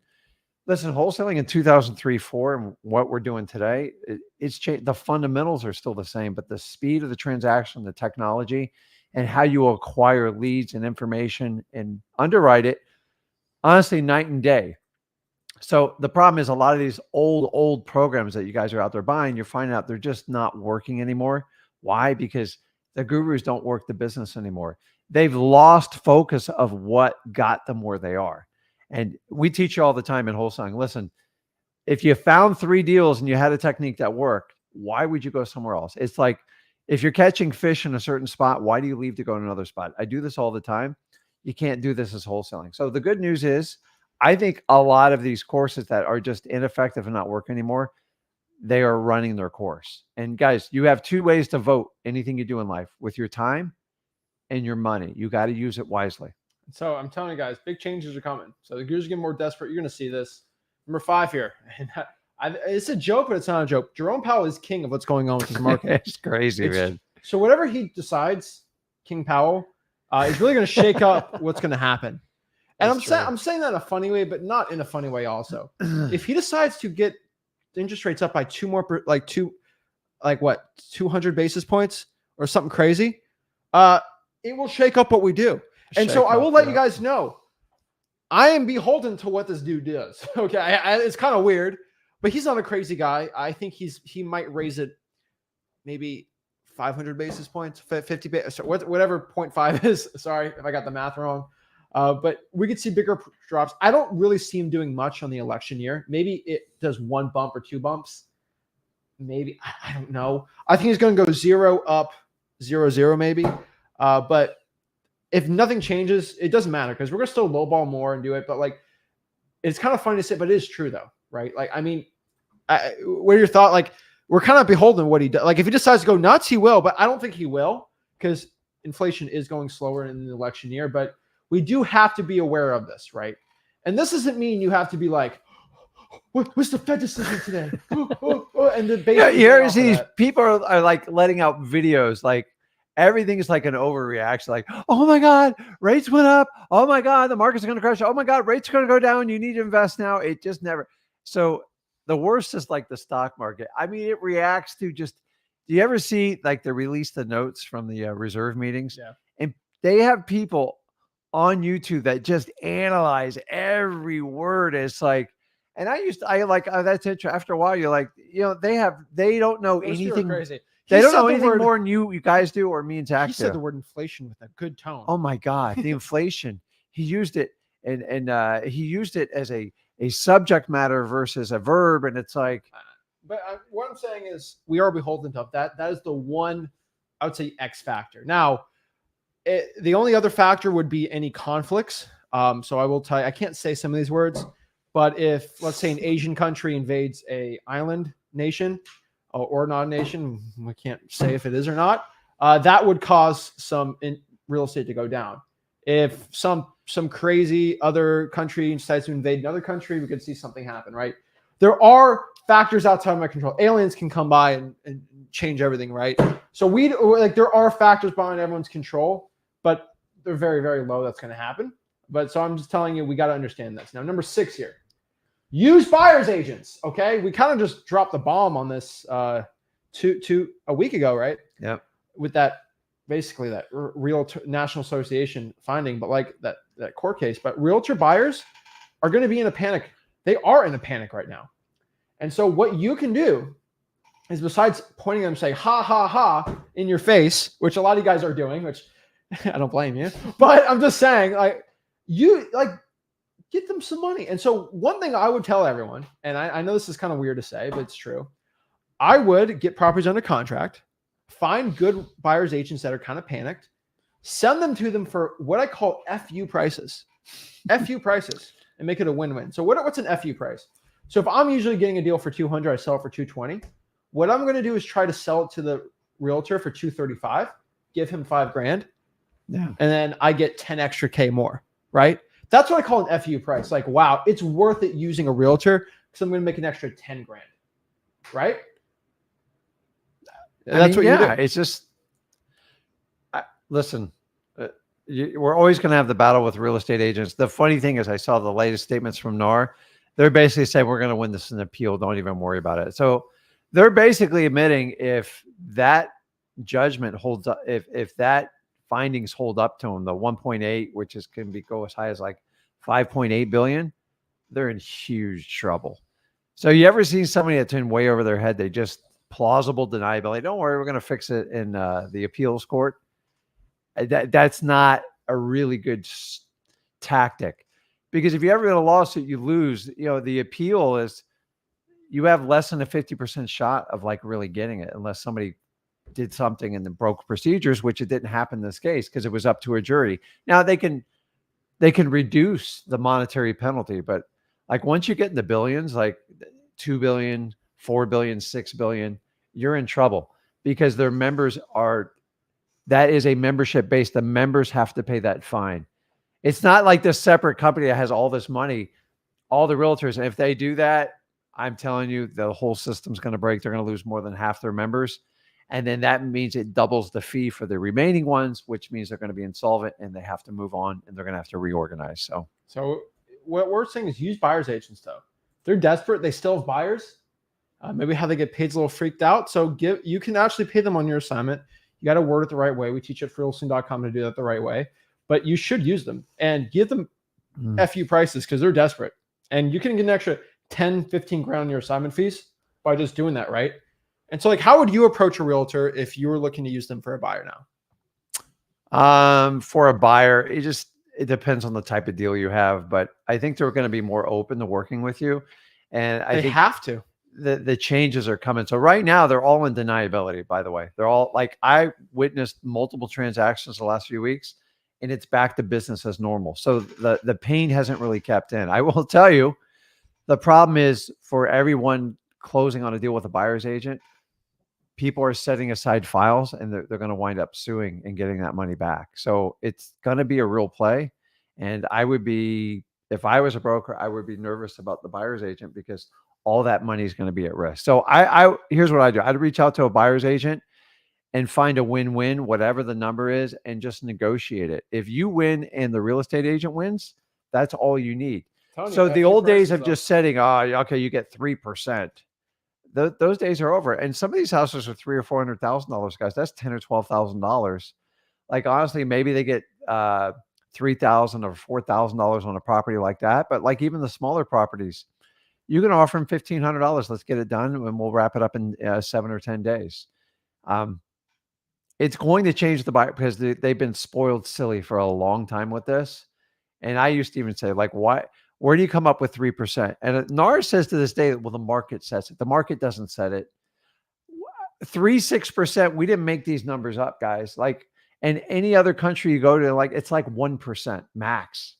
S2: listen, wholesaling in 2003, 4, and what we're doing today, it's changed. The fundamentals are still the same, but the speed of the transaction, the technology, and how you acquire leads and information and underwrite it, honestly, night and day. So the problem is a lot of these old programs that you guys are out there buying, you're finding out they're just not working anymore. Why? Because the gurus don't work the business anymore. They've lost focus of what got them where they are. And we teach you all the time in wholesaling. Listen, if you found 3 deals and you had a technique that worked, why would you go somewhere else? It's like if you're catching fish in a certain spot, why do you leave to go to another spot? I do this all the time. You can't do this as wholesaling. So the good news is, I think a lot of these courses that are just ineffective and not work anymore, they are running their course. And guys, you have 2 ways to vote anything you do in life: with your time and your money. You got to use it wisely.
S1: So I'm telling you guys, big changes are coming. So the gurus are getting more desperate. You're going to see this. Number 5 here. And it's a joke, but it's not a joke. Jerome Powell is king of what's going on with his market.
S2: It's crazy, man.
S1: So whatever he decides, King Powell, is really going to shake up what's going to happen. And I'm saying that in a funny way, but not in a funny way also. If he decides to get interest rates up by 200 basis points or something crazy, it will shake up what we do. And so I will let you guys know, I am beholden to what this dude does. Okay. It's kind of weird, but he's not a crazy guy. I think he might raise it maybe 500 basis points, 50 basis, whatever 0.5 is. Sorry if I got the math wrong. But we could see bigger drops. I don't really see him doing much on the election year. Maybe it does 1 bump or 2 bumps. Maybe. I don't know. I think he's going to go 0 up, 0, 0 maybe. But if nothing changes, it doesn't matter because we're going to still lowball more and do it. But like, it's kind of funny to say, but it is true though, right? Like, I mean, what are your thoughts? Like, we're kind of beholden to what he does. Like, if he decides to go nuts, he will. But I don't think he will because inflation is going slower in the election year. But we do have to be aware of this, right? And this doesn't mean you have to be like, what's the Fed decision today? And the
S2: here's these people are like letting out videos, like everything is like an overreaction. Like, oh my God, rates went up. Oh my God, the markets are going to crash. Oh my God, rates are going to go down. You need to invest now. It just never. So the worst is like the stock market. I mean, it reacts to just, do you ever see like they release the notes from the reserve meetings?
S1: Yeah.
S2: And they have people on YouTube that just analyze every word. It's like, And that's it. After a while, you're like, they don't know anything.
S1: Crazy.
S2: They don't know anything more than you guys do or me and Zach do.
S1: He said the word inflation with a good tone.
S2: Oh my God, the inflation. He used it and he used it as a subject matter versus a verb. And it's like,
S1: but what I'm saying is we are beholden to that. That is the one, I would say, X factor. Now, the only other factor would be any conflicts. So I will tell you, I can't say some of these words, but if, let's say, an Asian country invades a island nation or not a nation, we can't say if it is or not, that would cause some real estate to go down. If some crazy other country decides to invade another country, we could see something happen, right? There are factors outside of my control. Aliens can come by and change everything, right? So there are factors behind everyone's control, but they're very, very low. That's going to happen. But so I'm just telling you, we got to understand this. Now, number 6 here, use buyer's agents. Okay. We kind of just dropped the bomb on this a week ago, right?
S2: Yep.
S1: With that, basically that Realtor National Association finding, but like that court case, but realtor buyers are going to be in a panic. They are in a panic right now. And so what you can do is, besides pointing at them and saying, ha, ha, ha, in your face, which a lot of you guys are doing, which I don't blame you, but I'm just saying, get them some money. And so one thing I would tell everyone, and I know this is kind of weird to say, but it's true. I would get properties under contract, find good buyer's agents that are kind of panicked, send them to them for what I call FU prices, FU prices, and make it a win-win. So what's an FU price? So if I'm usually getting a deal for 200, I sell it for 220. What I'm going to do is try to sell it to the realtor for 235, give him $5,000.
S2: Yeah.
S1: And then I get 10 extra K more, right? That's what I call an FU price. Like, wow, it's worth it using a realtor because I'm going to make an extra 10 grand, right?
S2: That's what you do. It's just, listen, we're always going to have the battle with real estate agents. The funny thing is, I saw the latest statements from NAR. They're basically saying, we're going to win this in appeal. Don't even worry about it. So they're basically admitting if that judgment holds up, if that findings hold up to them, the 1.8, which can go as high as like 5.8 billion, they're in huge trouble. So you ever seen somebody that's in way over their head? They just plausible deniability. Don't worry, we're going to fix it in the appeals court. That's not a really good tactic, because if you ever get a lawsuit, you lose. The appeal is you have less than a 50% shot of like really getting it, unless somebody did something and then broke procedures, which it didn't happen in this case because it was up to a jury. Now they can reduce the monetary penalty, but like once you get in the billions, like 2 billion, 4 billion, 6 billion, you're in trouble because their members that is a membership base. The members have to pay that fine. It's not like this separate company that has all this money, all the realtors. And if they do that, I'm telling you, the whole system's going to break. They're going to lose more than half their members. And then that means it doubles the fee for the remaining ones, which means they're going to be insolvent and they have to move on and they're going to have to reorganize. So
S1: what we're saying is use buyer's agents though. They're desperate. They still have buyers. Maybe how they get paid is a little freaked out. So you can actually pay them on your assignment. You got to word it the right way. We teach at wholesaling.com to do that the right way, but you should use them and give them FU prices because they're desperate. And you can get an extra 10, 15 grand on your assignment fees by just doing that, right? And so, like, how would you approach a realtor if you were looking to use them for a buyer
S2: now? For a buyer, it depends on the type of deal you have, but I think they're going to be more open to working with you. And I think
S1: have to.
S2: The changes are coming. So right now they're all in deniability, by the way. They're all like, I witnessed multiple transactions the last few weeks and it's back to business as normal. So the pain hasn't really kept in. I will tell you, the problem is for everyone closing on a deal with a buyer's agent, people are setting aside files and they're going to wind up suing and getting that money back. So it's going to be a real play. And if I was a broker, I would be nervous about the buyer's agent because all that money is going to be at risk. So here's what I do. I'd reach out to a buyer's agent and find a win-win, whatever the number is, and just negotiate it. If you win and the real estate agent wins, that's all you need. So the old days of just setting, okay, you get 3%. Those days are over. And some of these houses are $300,000 or $400,000, guys. That's $10,000 or $12,000. Like honestly, maybe they get $3,000 or $4,000 on a property like that. But like even the smaller properties, you can offer them $1,500. Let's get it done, and we'll wrap it up in 7 or 10 days. It's going to change the buyer because they've been spoiled silly for a long time with this. And I used to even say, like, why? Where do you come up with 3%? And NAR says to this day, well, the market sets it. The market doesn't set it. 6%. We didn't make these numbers up, guys. Like, and any other country you go to, like, it's like 1% max.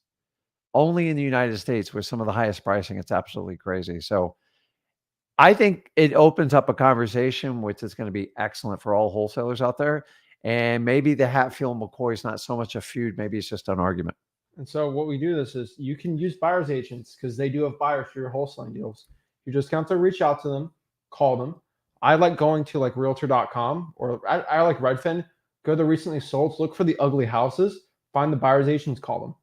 S2: Only in the United States with some of the highest pricing. It's absolutely crazy. So I think it opens up a conversation, which is going to be excellent for all wholesalers out there. And maybe the Hatfield McCoy is not so much a feud. Maybe it's just an argument.
S1: And so what we do this is you can use buyer's agents because they do have buyers for your wholesaling deals. You just have to reach out to them, call them. I like going to like realtor.com or I like Redfin. Go to the recently sold, look for the ugly houses, find the buyer's agents, call them.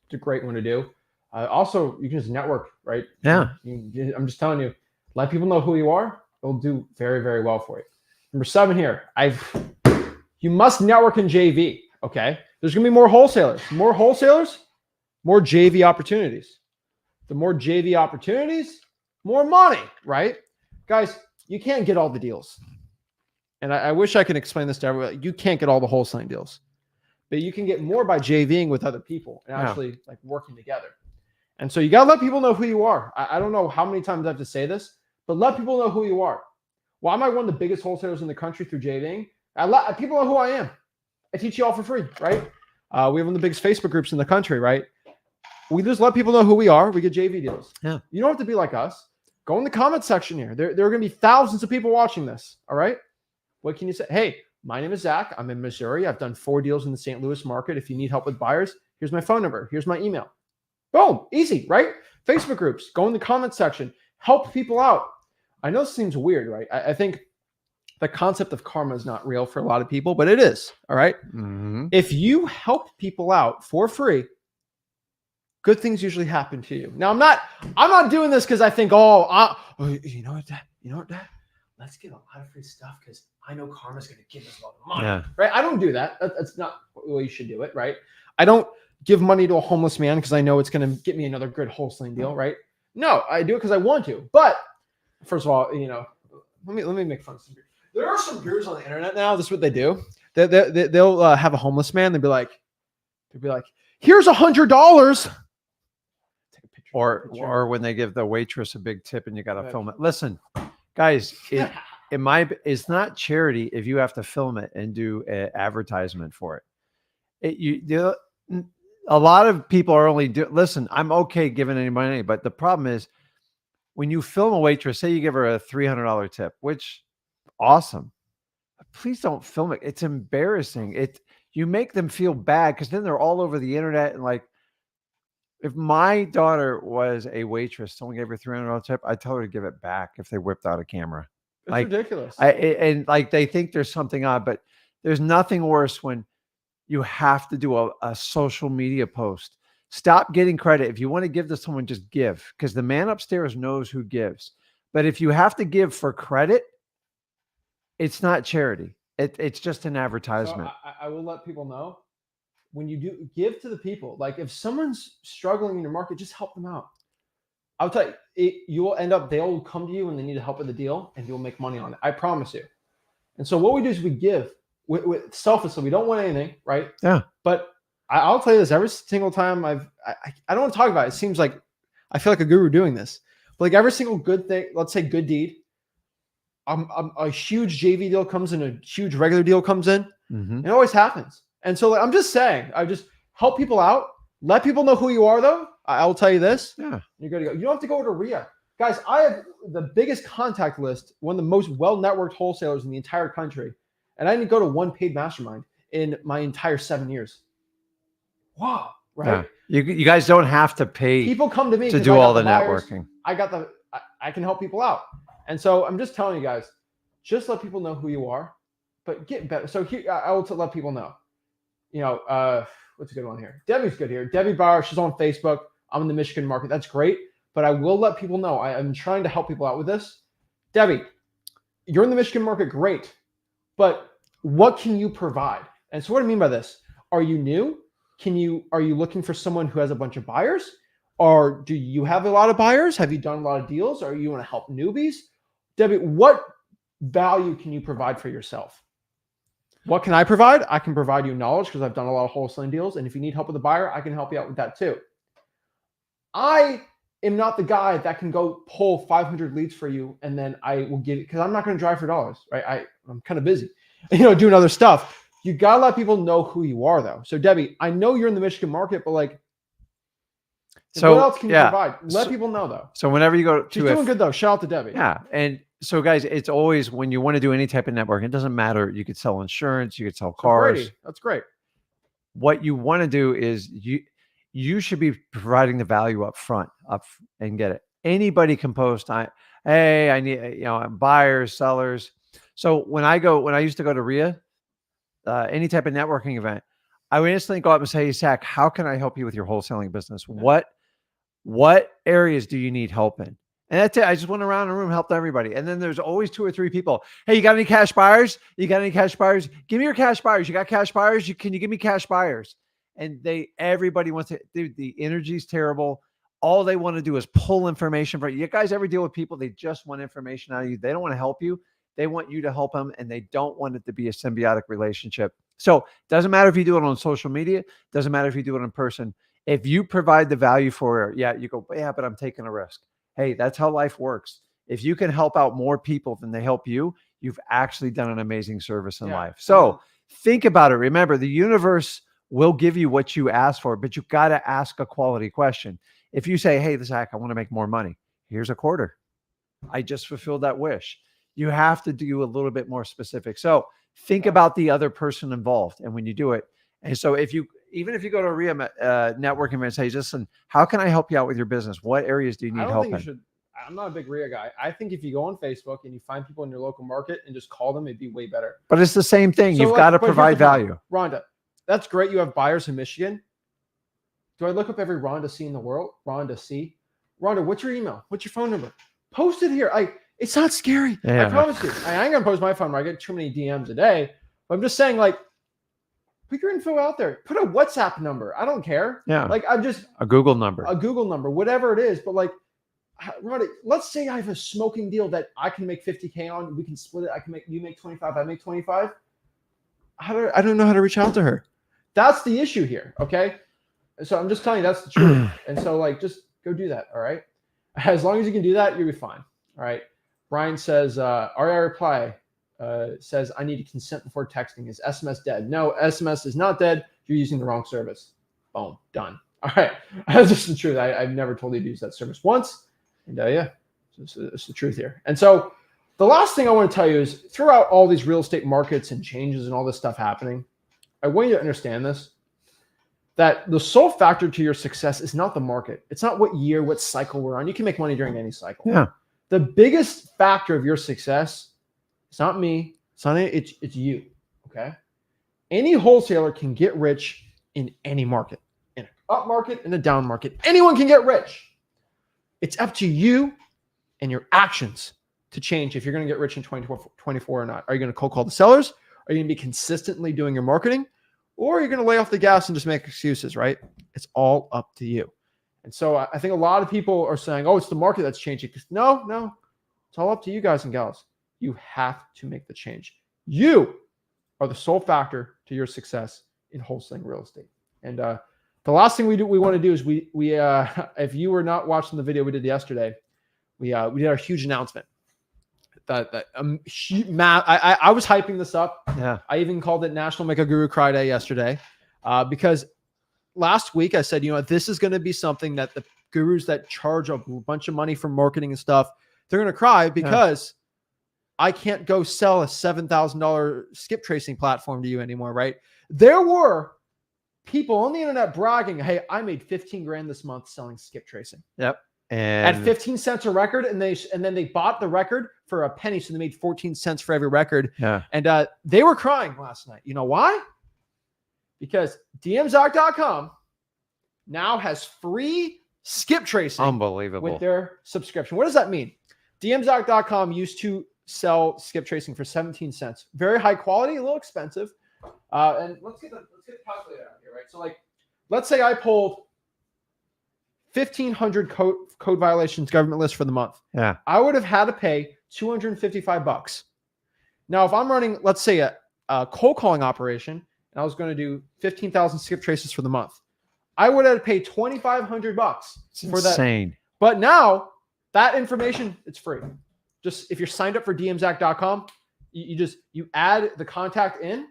S1: It's a great one to do. Also, you can just network, right?
S2: Yeah.
S1: I'm just telling you, let people know who you are. It'll do very, very well for you. Number 7 here. You must network in JV. Okay. There's going to be more wholesalers. More wholesalers, more JV opportunities. The more JV opportunities, more money, right? Guys, you can't get all the deals. And I wish I could explain this to everybody. You can't get all the wholesaling deals. But you can get more by JVing with other people and actually like working together. And so you got to let people know who you are. I don't know how many times I have to say this, but let people know who you are. Why am I one of the biggest wholesalers in the country through JVing? People know who I am. I teach you all for free, right? We have one of the biggest Facebook groups in the country, right? We just let people know who we are. We get JV deals.
S2: Yeah.
S1: You don't have to be like us. Go in the comment section here. There are going to be thousands of people watching this, all right? What can you say? Hey, my name is Zach. I'm in Missouri. I've done 4 deals in the St. Louis market. If you need help with buyers, here's my phone number. Here's my email. Boom. Easy, right? Facebook groups. Go in the comment section. Help people out. I know this seems weird, right? I think the concept of karma is not real for a lot of people, but it is, all right?
S2: Mm-hmm.
S1: If you help people out for free, good things usually happen to you. Now, I'm not doing this because I think, you know what, Dad? Let's get a lot of free stuff because I know karma's going to give us a lot of money, right? I don't do that. That's not the way you should do it, right? I don't give money to a homeless man because I know it's going to get me another good wholesaling deal, right? No, I do it because I want to. But first of all, let me make fun of some beer. There are some beers on the internet now. This is what they do. They'll have a homeless man. They'll be like, here's $100. Take a picture.
S2: Or when they give the waitress a big tip and you got to film it. Listen, guys, it's not charity if you have to film it and do an advertisement for it. A lot of people are listen, I'm okay giving anybody money, but the problem is when you film a waitress, say you give her a $300 tip, which awesome. Please don't film it. It's embarrassing. You make them feel bad because then they're all over the internet. And like, if my daughter was a waitress, someone gave her a $300 tip, I'd tell her to give it back if they whipped out a camera.
S1: It's ridiculous.
S2: And they think there's something odd, but there's nothing worse when you have to do a social media post. Stop getting credit. If you want to give to someone, just give, because the man upstairs knows who gives. But if you have to give for credit, it's not charity. It's just an advertisement.
S1: So I will let people know when you do give to the people. Like if someone's struggling in your market, just help them out. I'll tell you, you will end up, they'll come to you when they need help with the deal and you'll make money on it. I promise you. And so what we do is we give with selflessly. We don't want anything, right?
S2: Yeah.
S1: But I'll tell you this, every single time I don't want to talk about it. It seems like I feel like a guru doing this. But like every single good thing, let's say good deed, a huge JV deal comes in, a huge regular deal comes in.
S2: Mm-hmm.
S1: It always happens. And so I'm just saying, I just help people out. Let people know who you are, though. I'll tell you this.
S2: Yeah.
S1: You're good to go. You don't have to go to RIA. Guys, I have the biggest contact list, one of the most well-networked wholesalers in the entire country. And I didn't go to one paid mastermind in my entire 7 years. Wow. Right?
S2: Yeah. You guys don't have to pay.
S1: People come to me
S2: to do all the networking.
S1: I can help people out. And so I'm just telling you guys, just let people know who you are, but get better. So here, I will let people know, what's a good one here? Debbie's good here. Debbie Bauer, she's on Facebook. I'm in the Michigan market. That's great. But I will let people know. I'm trying to help people out with this. Debbie, you're in the Michigan market. Great. But what can you provide? And so what do I mean by this? Are you new? Are you looking for someone who has a bunch of buyers? do you have a lot of buyers? Have you done a lot of deals? Or you want to help newbies? Debbie, what value can you provide for yourself? What can I provide? I can provide you knowledge because I've done a lot of wholesaling deals. And if you need help with the buyer, I can help you out with that too. I am not the guy that can go pull 500 leads for you and then I will get it because I'm not going to drive for dollars, right? I'm kind of busy, doing other stuff. You got to let people know who you are though. So Debbie, I know you're in the Michigan market, but like, what else can you provide? Let people know though.
S2: So whenever you go to
S1: She's doing good though. Shout out to Debbie.
S2: Yeah. And so guys, it's always when you want to do any type of networking, it doesn't matter. You could sell insurance, you could sell cars.
S1: Brady, that's great.
S2: What you want to do is you should be providing the value up front and get it. Anybody can post, hey, I need, buyers, sellers. So when I used to go to RIA, any type of networking event, I would instantly go up and say, hey, Zach, how can I help you with your wholesaling business? What areas do you need help in? And that's it. I just went around the room, helped everybody. And then there's always 2 or 3 people. Hey, you got any cash buyers? You got any cash buyers? Give me your cash buyers. You got cash buyers? Can you give me cash buyers? And everybody wants to, dude, the energy's terrible. All they want to do is pull information from you. You guys ever deal with people? They just want information out of you. They don't want to help you. They want you to help them, and they don't want it to be a symbiotic relationship. So it doesn't matter if you do it on social media. Doesn't matter if you do it in person. If you provide the value for it, you go, yeah, but I'm taking a risk. Hey, that's how life works. If you can help out more people than they help you, you've actually done an amazing service in life. So think about it. Remember, the universe will give you what you ask for, but you've got to ask a quality question. If you say, hey, Zach, I want to make more money. Here's a quarter. I just fulfilled that wish. You have to do a little bit more specific. So think about the other person involved. And when you do it, and so even if you go to a RIA networking event and say, listen, how can I help you out with your business? What areas do you need help in?
S1: I'm not a big RIA guy. I think if you go on Facebook and you find people in your local market and just call them, it'd be way better.
S2: But it's the same thing. So you've got to provide value.
S1: Rhonda, that's great. You have buyers in Michigan. Do I look up every Rhonda C in the world? Rhonda C. Rhonda, what's your email? What's your phone number? Post it here. It's not scary. I promise you. I ain't going to post my phone number. I get too many DMs a day. But I'm just saying, put your info out there. Put a WhatsApp number. I don't care.
S2: Yeah.
S1: I'm just
S2: a Google number,
S1: whatever it is. But Rhonda, let's say I have a smoking deal that I can make 50K on. We can split it. You make 25. I make 25. I don't know how to reach out to her. That's the issue here. Okay. So I'm just telling you that's the truth. And so just go do that. All right. As long as you can do that, you'll be fine. All right. Brian says, RI reply says, I need to consent before texting. Is SMS dead? No, SMS is not dead. You're using the wrong service. Boom, done. All right. That's just the truth. I've never told you to use that service once. And it's the truth here. And so the last thing I want to tell you is throughout all these real estate markets and changes and all this stuff happening, I want you to understand this, that the sole factor to your success is not the market. It's not what year, what cycle we're on. You can make money during any cycle.
S2: Yeah.
S1: The biggest factor of your success, it's not me, it's you. Okay. Any wholesaler can get rich in any market, in an up market, in a down market. Anyone can get rich. It's up to you and your actions to change if you're going to get rich in 2024 or not. Are you going to cold call the sellers? Are you going to be consistently doing your marketing? Or are you going to lay off the gas and just make excuses, right? It's all up to you. And so I think a lot of people are saying, oh, it's the market that's changing. No, it's all up to you guys and gals. You have to make the change. You are the sole factor to your success in wholesaling real estate. And the last thing we want to do is we if you were not watching the video we did yesterday, we did our huge announcement. I was hyping this up.
S2: Yeah.
S1: I even called it National Make a Guru Cry Day yesterday because last week I said, this is going to be something that the gurus that charge a bunch of money for marketing and stuff, they're going to cry because I can't go sell a $7,000 skip tracing platform to you anymore, right? There were people on the internet bragging, hey, I made 15 grand this month selling skip tracing.
S2: Yep. And
S1: at 15 cents a record, and then they bought the record for a penny, so they made 14 cents for every record.
S2: Yeah.
S1: And they were crying last night. You know why? Because dmzac.com now has free skip tracing.
S2: Unbelievable.
S1: With their subscription. What does that mean? dmzac.com used to sell skip tracing for 17 cents. Very high quality, a little expensive. And let's get the calculator out here, right? So let's say I pulled 1,500 code violations government list for the month.
S2: Yeah.
S1: I would have had to pay $255. Now, if I'm running, let's say a cold calling operation, and I was going to do 15,000 skip traces for the month, I would have to pay $2,500 for that.
S2: Insane.
S1: But now that information, it's free. Just if you're signed up for dmzack.com, you add the contact in.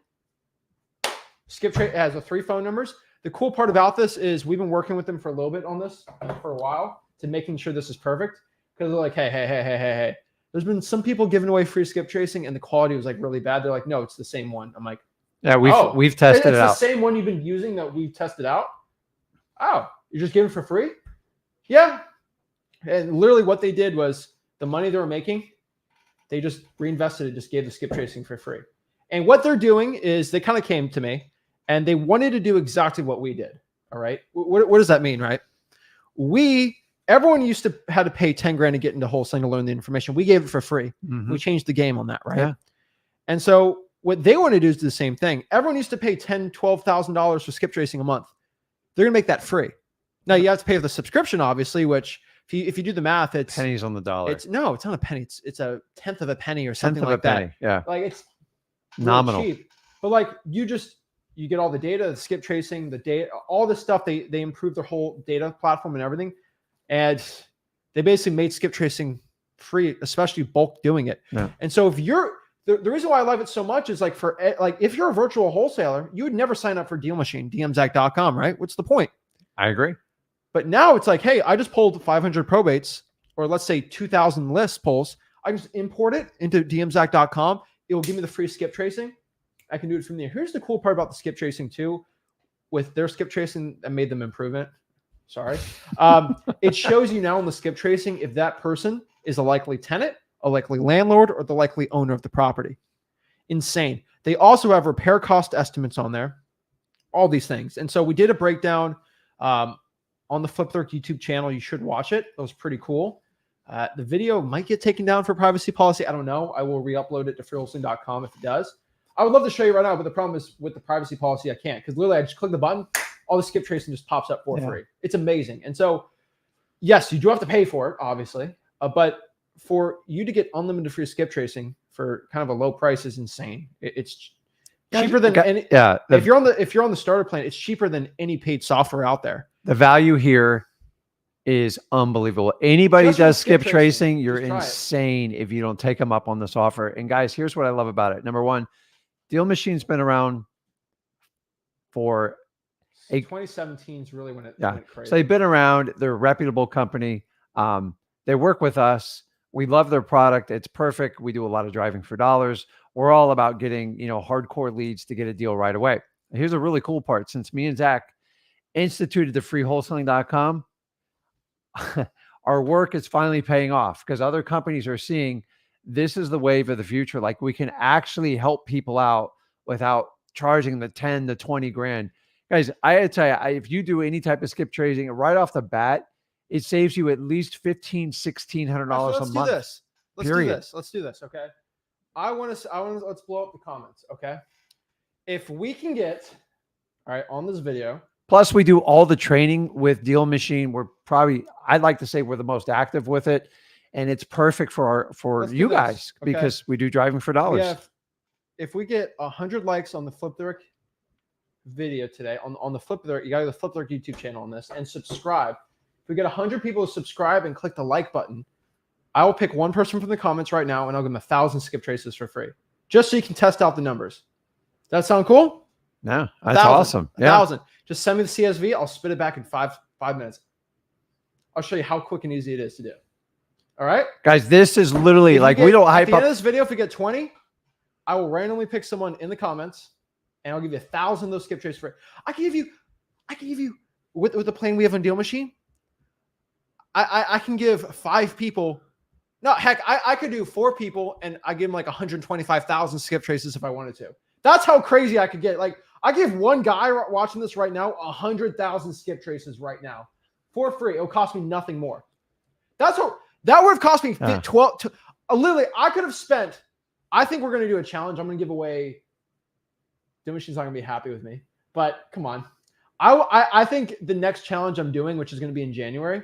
S1: Skip trace has 3 phone numbers. The cool part about this is we've been working with them for a little bit on this for a while to making sure this is perfect, because they're like, hey. There's been some people giving away free skip tracing and the quality was like really bad. They're like, no, it's the same one. I'm like,
S2: yeah, we've tested it out.
S1: It's the same one you've been using that we've tested out. Oh, you're just giving it for free? Yeah. And literally what they did was the money they were making, they just reinvested it, just gave the skip tracing for free. And what they're doing is they kind of came to me and they wanted to do exactly what we did. All right. What does that mean, right? Everyone used to had to pay 10 grand to get into wholesaling to learn the information. We gave it for free.
S2: Mm-hmm.
S1: We changed the game on that, right?
S2: Yeah.
S1: And so what they want to do is do the same thing. Everyone used to pay $10,000, $12,000 for skip tracing a month. They're going to make that free. Now you have to pay for the subscription, obviously, which if you do the math, it's
S2: pennies on the dollar.
S1: It's not a penny. It's a tenth of a penny or something like that.
S2: Yeah.
S1: Like it's
S2: nominal.
S1: Really cheap. But like you get all the data, the skip tracing, the data, all this stuff. They improved their whole data platform and everything. And they basically made skip tracing free, especially bulk doing it.
S2: Yeah.
S1: And so if you're the reason why I love it so much is like if you're a virtual wholesaler, you would never sign up for Deal Machine, dmzack.com, right? What's the point?
S2: I agree.
S1: But now it's like, hey, I just pulled 500 probates, or let's say 2,000 list pulls. I can just import it into dmzack.com. It will give me the free skip tracing. I can do it from there. Here's the cool part about the skip tracing too. With their skip tracing, that made them improvement. Sorry. It shows you now in the skip tracing if that person is a likely tenant, a likely landlord, or the likely owner of the property. Insane. They also have repair cost estimates on there, all these things. And so we did a breakdown on the FlipThrift YouTube channel. You should watch it. It was pretty cool. The video might get taken down for privacy policy. I don't know. I will re-upload it to freewholesaling.com if it does. I would love to show you right now, but the problem is with the privacy policy, I can't, because literally I just click the button, all the skip tracing just pops up for free. It's amazing. And so, yes, you do have to pay for it, obviously, but for you to get unlimited free skip tracing for kind of a low price is insane. It's cheaper than any. Yeah. If you're on the starter plan, it's cheaper than any paid software out there.
S2: The value here is unbelievable. Anybody just does skip tracing, you're insane if you don't take them up on this offer. And guys, here's what I love about it. Number one, Deal Machine's been around for
S1: 2017 is really when it went crazy.
S2: So they've been around. They're a reputable company. They work with us. We love their product. It's perfect. We do a lot of driving for dollars. We're all about getting, hardcore leads to get a deal right away. Here's a really cool part. Since me and Zach instituted the freewholesaling.com, our work is finally paying off, because other companies are seeing this is the wave of the future. Like, we can actually help people out without charging the 10 to 20 grand. Guys, I had to tell you, if you do any type of skip tracing right off the bat, it saves you at least $1,500, $1,600 a month.
S1: Let's do this. Okay. Let's blow up the comments. Okay. If we can get, all right, on this video.
S2: Plus, we do all the training with Deal Machine. I'd like to say we're the most active with it. And it's perfect for you guys, because we do driving for dollars.
S1: If we get 100 likes on the FlipThrift video today, on the FlipThrift, you got to go to the FlipThrift YouTube channel on this and subscribe. If we get 100 people to subscribe and click the like button, I will pick one person from the comments right now and I'll give them 1,000 skip traces for free, just so you can test out the numbers. Does that sound cool?
S2: No, that's awesome.
S1: 1,000. Just send me the CSV. I'll spit it back in five minutes. I'll show you how quick and easy it is to do. All right,
S2: guys, this is literally we don't hype up.
S1: At the end of this video, if we get 20, I will randomly pick someone in the comments and I'll give you 1,000 of those skip traces for. I can give you with the plan we have on Deal Machine. I can give 5 people. No, heck, I could do 4 people and I give them like 125,000 skip traces if I wanted to. That's how crazy I could get. Like, I give one guy watching this right now 100,000 skip traces right now for free. It'll cost me nothing more. That would have cost me 12. Literally, I could have spent. I think we're going to do a challenge. I'm going to give away. Deal Machine's not going to be happy with me, but come on. I think the next challenge I'm doing, which is going to be in January,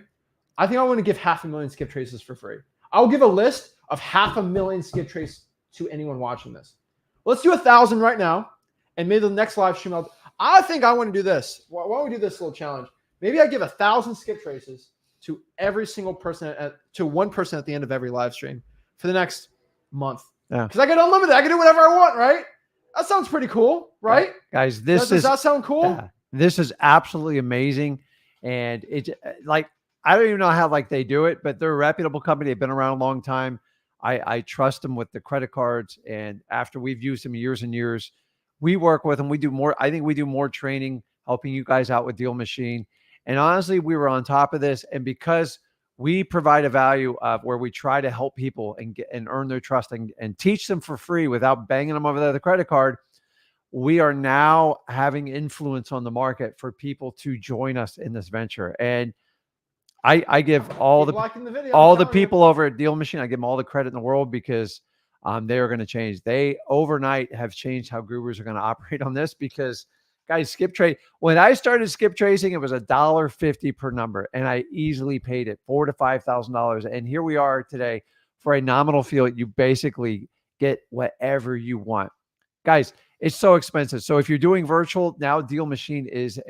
S1: I think I want to give 500,000 skip traces for free. I'll give a list of 500,000 skip traces to anyone watching this. Let's do 1,000 right now, and maybe the next live stream, I think I want to do this. Why don't we do this little challenge? Maybe I give 1,000 skip traces to every single person, to one person at the end of every live stream for the next month. Yeah. Because I get unlimited. I can do whatever I want, right? That sounds pretty cool, right?
S2: Guys,
S1: does that sound cool?
S2: Yeah, this is absolutely amazing. And it's like, I don't even know how like they do it, but they're a reputable company. They've been around a long time. I trust them with the credit cards. And after we've used them years and years, we work with them. We do more. I think we do more training, helping you guys out with Deal Machine. And honestly, we were on top of this. And because we provide a value of where we try to help people and earn their trust and teach them for free without banging them over the credit card, we are now having influence on the market for people to join us in this venture. And I give all the people over at Deal Machine, I give them all the credit in the world because they are going to change. They overnight have changed how gurus are going to operate on this because guys, skip trade. When I started skip tracing, it was $1.50 per number, and I easily paid it $4,000 to $5,000. And here we are today for a nominal fee. You basically get whatever you want, guys. It's so expensive. So if you're doing virtual now, Deal Machine is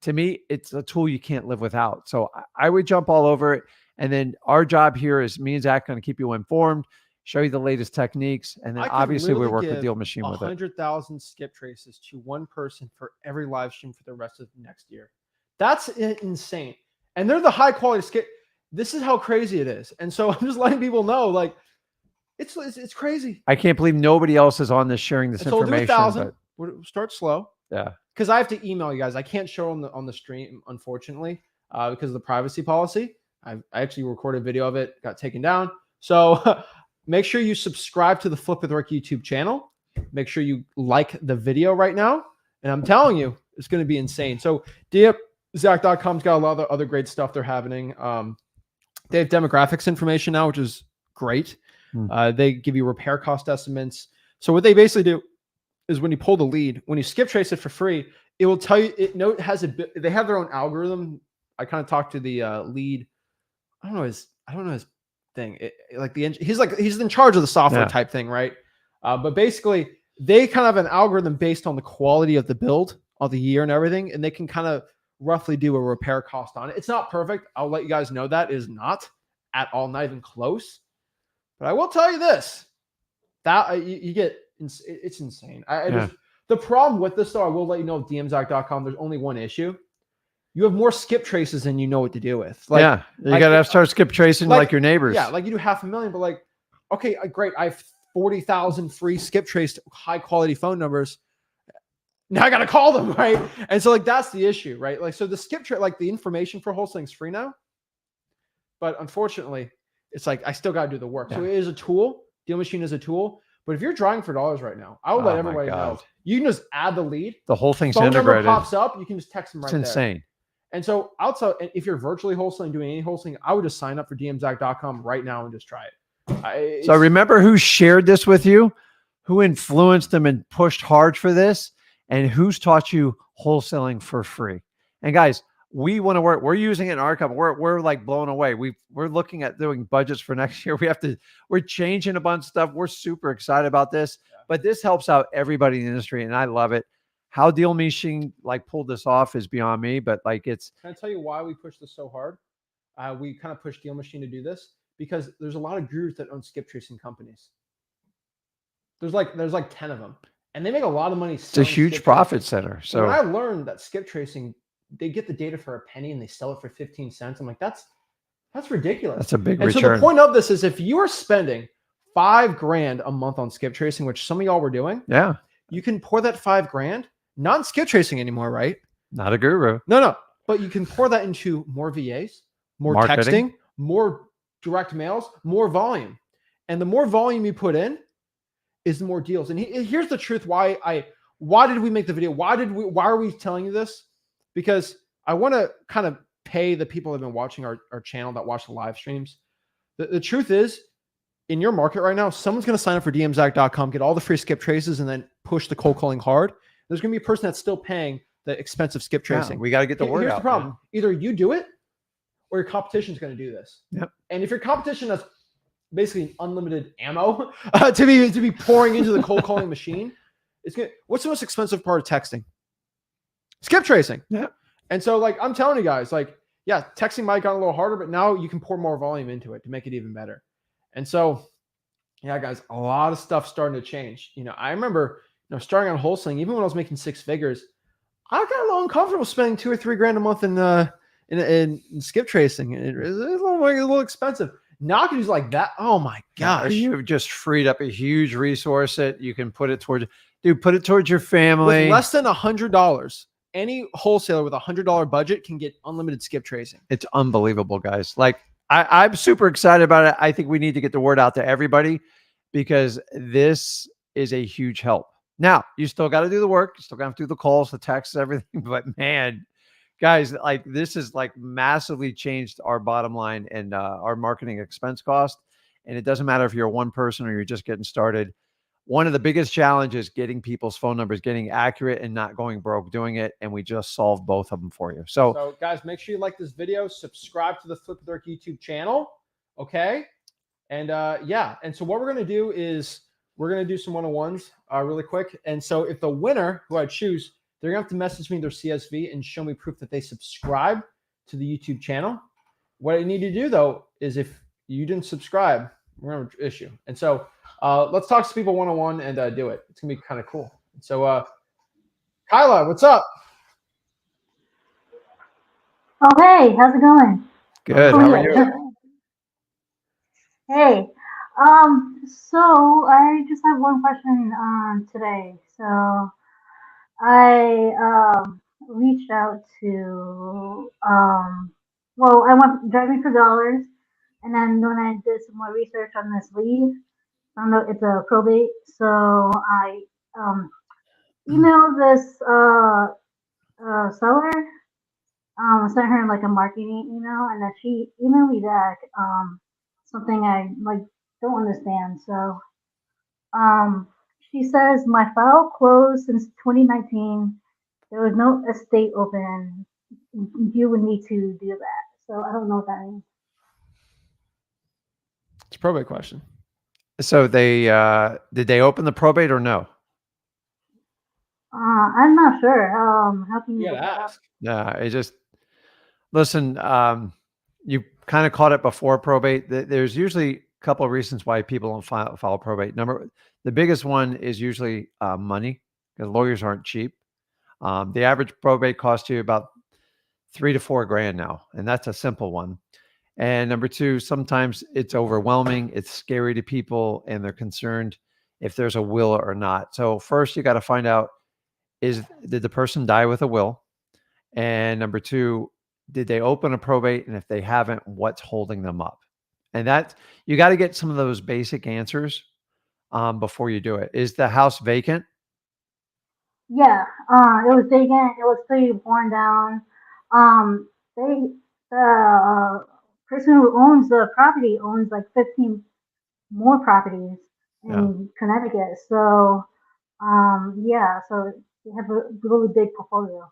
S2: to me, it's a tool you can't live without. So I would jump all over it. And then our job here is me and Zach going to keep you informed, show you the latest techniques. And then obviously we work with Deal Machine with it.
S1: 100,000 skip traces to one person for every live stream for the rest of next year. That's insane. And they're the high quality skip. This is how crazy it is. And so I'm just letting people know, like, it's crazy.
S2: I can't believe nobody else is on this sharing this information.
S1: We'll do 1,000. We'll start slow.
S2: Yeah.
S1: Because I have to email you guys. I can't show on the stream, unfortunately, because of the privacy policy. I actually recorded a video of it, got taken down. So make sure you subscribe to the Flip with Rick YouTube channel. Make sure you like the video right now. And I'm telling you, it's going to be insane. So dissect.com's got a lot of other great stuff they're having. They have demographics information now, which is great. They give you repair cost estimates. So what they basically do is when you pull the lead, when you skip trace it for free, it will tell you, it has a bit, they have their own algorithm. I kind of talked to the lead. I don't know his thing. He's in charge of the software type thing. Right. But basically they kind of have an algorithm based on the quality of the build of the year and everything. And they can kind of roughly do a repair cost on it. It's not perfect. I'll let you guys know that is not at all, not even close. But I will tell you this, that you get, it's insane. The problem with this, though, I will let you know, with dmzac.com, there's only one issue. You have more skip traces than you know what to do with.
S2: You got to start skip tracing like your neighbors.
S1: Yeah, like you do 500,000, but like, okay, great. I have 40,000 free skip traced high quality phone numbers. Now I got to call them, right? And so like, that's the issue, right? Like, so the skip trace, like the information for wholesaling is free now, but unfortunately, it's like, I still got to do the work. So it is a tool. Deal Machine is a tool. But if you're drawing for dollars right now, I would let everybody know. You can just add the lead.
S2: The whole thing's
S1: phone
S2: integrated.
S1: Number pops up. You can just text them right there.
S2: It's insane.
S1: And so outside, if you're virtually wholesaling, doing any wholesaling, I would just sign up for dmzac.com right now and just try it.
S2: So remember who shared this with you, who influenced them and pushed hard for this, and who's taught you wholesaling for free. And guys, we want to work. We're using it in our company. We're like blown away. We're looking at doing budgets for next year. We're changing a bunch of stuff. We're super excited about this, but this helps out everybody in the industry, and I love it. How Deal Machine like pulled this off is beyond me, but like it's.
S1: Can I tell you why we push this so hard? We kind of pushed Deal Machine to do this because there's a lot of gurus that own skip tracing companies. There's like 10 of them, and they make a lot of money.
S2: It's a huge profit center. So
S1: when I learned that skip tracing, they get the data for a penny and they sell it for 15 cents. I'm like, that's ridiculous.
S2: That's a big
S1: return. So the point of this is if you are spending $5,000 a month on skip tracing, which some of y'all were doing, you can pour that $5,000, not in skip tracing anymore, right?
S2: Not a guru.
S1: No. But you can pour that into more VAs, more marketing, texting, more direct mails, more volume. And the more volume you put in is the more deals. And here's the truth. Why did we make the video? Why are we telling you this? Because I want to kind of pay the people that have been watching our channel, that watch the live streams. The truth is, in your market right now, someone's going to sign up for dmzac.com, get all the free skip traces, and then push the cold calling hard. There's going to be a person that's still paying the expensive skip tracing.
S2: We got to get the word
S1: Here's
S2: out.
S1: The problem.
S2: Man.
S1: Either you do it or your competition is going to do this.
S2: Yep.
S1: And if your competition has basically unlimited ammo to be pouring into the cold calling machine, what's the most expensive part of texting? Skip tracing.
S2: Yeah.
S1: And so like, I'm telling you guys, like, yeah, texting might have gotten a little harder, but now you can pour more volume into it to make it even better. And so, yeah, guys, a lot of stuff starting to change. I remember, starting on wholesaling, even when I was making 6 figures, I got a little uncomfortable spending $2 or $3 grand a month in skip tracing. It was a little expensive. Now I can use like that. Oh my gosh.
S2: You've just freed up a huge resource that you can put it towards. Dude, put it towards your family.
S1: With less than $100, any wholesaler with $100 budget can get unlimited skip tracing.
S2: It's unbelievable, guys. Like I'm super excited about it. I think we need to get the word out to everybody because this is a huge help. Now, you still got to do the work. You still got to do the calls, the texts, everything. But man, guys, like this has like massively changed our bottom line and our marketing expense cost. And it doesn't matter if you're one person or you're just getting started. One of the biggest challenges is getting people's phone numbers, getting accurate and not going broke doing it. And we just solved both of them for you. So
S1: guys, make sure you like this video, subscribe to the Flip with Eric YouTube channel. Okay. And yeah. And so what we're going to do is we're going to do some one-on-ones really quick. And so if the winner who I choose, they're going to have to message me their CSV and show me proof that they subscribe to the YouTube channel. What I need to do though, is if you didn't subscribe, we're going to issue. And so let's talk to people one-on-one and do it. It's going to be kind of cool. So Kyla, what's up?
S3: Oh, hey, how's it going?
S2: Good. How are you?
S3: Hey, so I just have one question today. So I reached out to well, I went driving for dollars, and then when I did some more research on this lead, found out it's a probate. So I emailed this seller. Sent her like a marketing email, and then she emailed me back something I like don't understand. So she says my file closed since 2019. There was no estate open. You would need to do that. So I don't know what that means.
S1: It's a probate question.
S2: So they did they open the probate or no?
S3: I'm not sure. How can you
S1: ask?
S2: Yeah, it just listen. You kind of caught it before probate. There's usually a couple of reasons why people don't file probate. The biggest one is usually money, because lawyers aren't cheap. The average probate costs you about $3 to $4 grand now, and that's a simple one. And number two, sometimes it's overwhelming. It's scary to people, and they're concerned if there's a will or not. So first, you got to find out did the person die with a will, and number two, did they open a probate? And if they haven't, what's holding them up? And that you got to get some of those basic answers before you do it. Is the house vacant?
S3: Yeah, it was vacant. It was pretty worn down. The person who owns the property owns like 15 more properties in Connecticut. So, yeah, so they have a really big portfolio.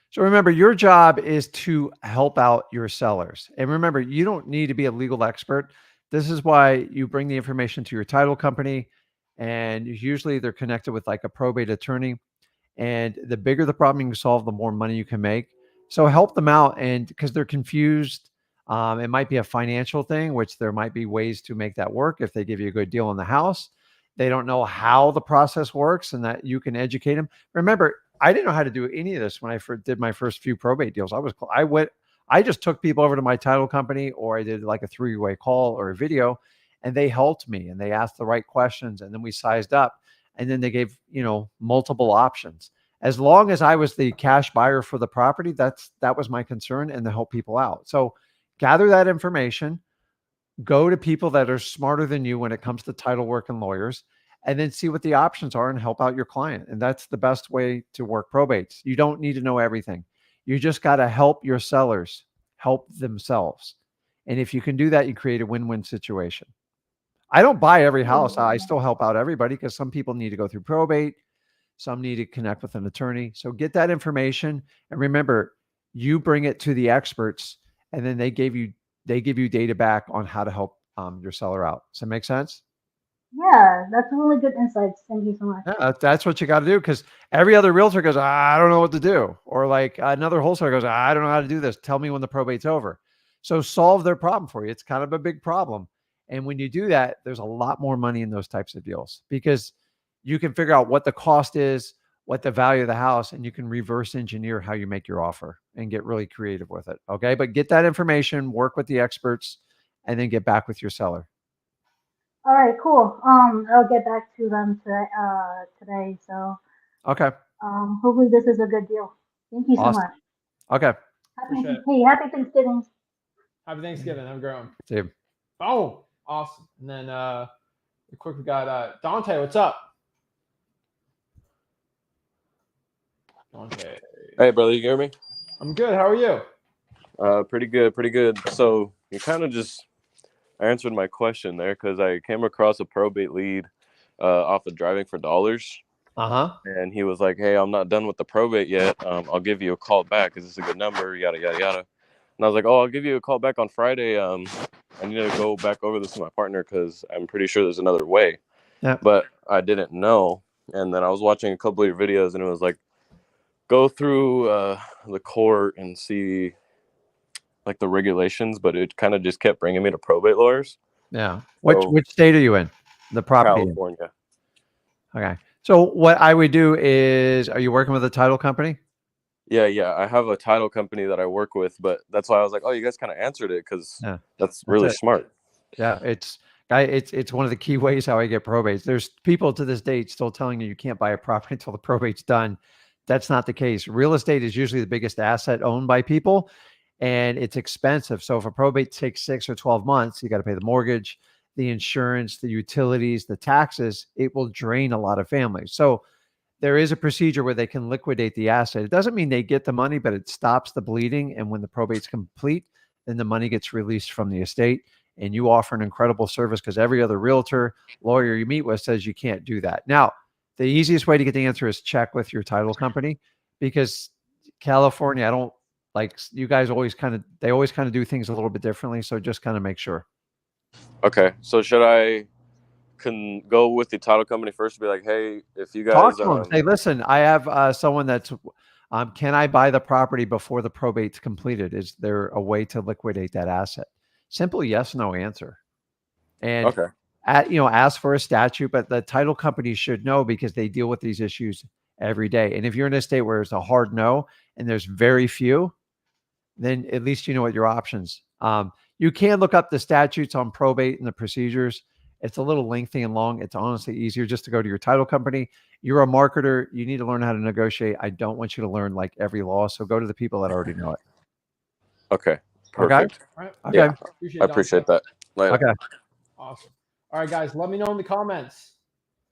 S2: So remember, your job is to help out your sellers. And remember, you don't need to be a legal expert. This is why you bring the information to your title company, and usually they're connected with like a probate attorney. And the bigger the problem you can solve, the more money you can make. So help them out, and because they're confused, it might be a financial thing, which there might be ways to make that work if they give you a good deal on the house. They don't know how the process works, and that you can educate them. Remember, I didn't know how to do any of this when I did my first few probate deals. I just took people over to my title company, or I did like a 3-way call or a video, and they helped me and they asked the right questions, and then we sized up, and then they gave, multiple options. As long as I was the cash buyer for the property, that was my concern, and to help people out. So gather that information, go to people that are smarter than you when it comes to title work and lawyers, and then see what the options are and help out your client. And that's the best way to work probates. You don't need to know everything. You just got to help your sellers help themselves. And if you can do that, you create a win-win situation. I don't buy every house. I still help out everybody because some people need to go through probate. Some need to connect with an attorney. So get that information. And remember, you bring it to the experts, and then they give you data back on how to help your seller out. Does that make sense?
S3: Yeah, that's really good insights. Thank you so much.
S2: Yeah, that's what you got to do, because every other realtor goes, I don't know what to do. Or like another wholesaler goes, I don't know how to do this. Tell me when the probate's over. So solve their problem for you. It's kind of a big problem. And when you do that, there's a lot more money in those types of deals, because you can figure out what the cost is, what the value of the house, and you can reverse engineer how you make your offer and get really creative with it. Okay. But get that information, work with the experts, and then get back with your seller.
S3: All right, cool. I'll get back to them today. So,
S2: okay.
S3: Hopefully this is a good deal. Thank you so much.
S2: Okay.
S3: Happy Thanksgiving.
S1: Happy Thanksgiving. I'm growing.
S2: See you.
S1: Oh, awesome. And then, quick, we got Dante. What's up? Dante.
S4: Hey, brother, you hear me?
S1: I'm good. How are you?
S4: Pretty good. So you kind of just answered my question there, because I came across a probate lead off of Driving for Dollars. And he was like, hey, I'm not done with the probate yet. I'll give you a call back. Is this a good number? Yada, yada, yada. And I was like, oh, I'll give you a call back on Friday. I need to go back over this with my partner, because I'm pretty sure there's another way.
S2: Yeah.
S4: But I didn't know. And then I was watching a couple of your videos, and it was like, go through the court and see like the regulations, but it kind of just kept bringing me to probate lawyers.
S2: Yeah. Which state are you in? The property?
S4: California.
S2: Okay. So what I would do is, are you working with a title company?
S4: Yeah. I have a title company that I work with, but that's why I was like, oh, you guys kind of answered it, because that's really smart.
S2: Yeah. It's one of the key ways how I get probates. There's people to this date still telling you can't buy a property until the probate's done. That's not the case. Real estate is usually the biggest asset owned by people, and it's expensive. So if a probate takes 6 or 12 months, you got to pay the mortgage, the insurance, the utilities, the taxes. It will drain a lot of families. So there is a procedure where they can liquidate the asset. It doesn't mean they get the money, but it stops the bleeding. And when the probate's complete, then the money gets released from the estate, and you offer an incredible service, because every other realtor, lawyer you meet with says you can't do that. Now, the easiest way to get the answer is check with your title company, because California, I don't like, you guys always kind of do things a little bit differently. So just kind of make sure.
S4: Okay. So should I can go with the title company first to be like, hey, if you guys
S2: talk to them, say, listen, I have someone that's, can I buy the property before the probate's completed? Is there a way to liquidate that asset? Simple yes, no answer. And
S4: okay.
S2: Ask for a statute, but the title company should know, because they deal with these issues every day. And if you're in a state where it's a hard no and there's very few, then at least you know what your options. You can look up the statutes on probate and the procedures. It's a little lengthy and long. It's honestly easier just to go to your title company. You're a marketer. You need to learn how to negotiate. I don't want you to learn like every law. So go to the people that already know it.
S4: Okay. Perfect.
S2: Okay.
S4: Yeah, I appreciate that. Later.
S2: Okay.
S1: Awesome. All right, guys, let me know in the comments.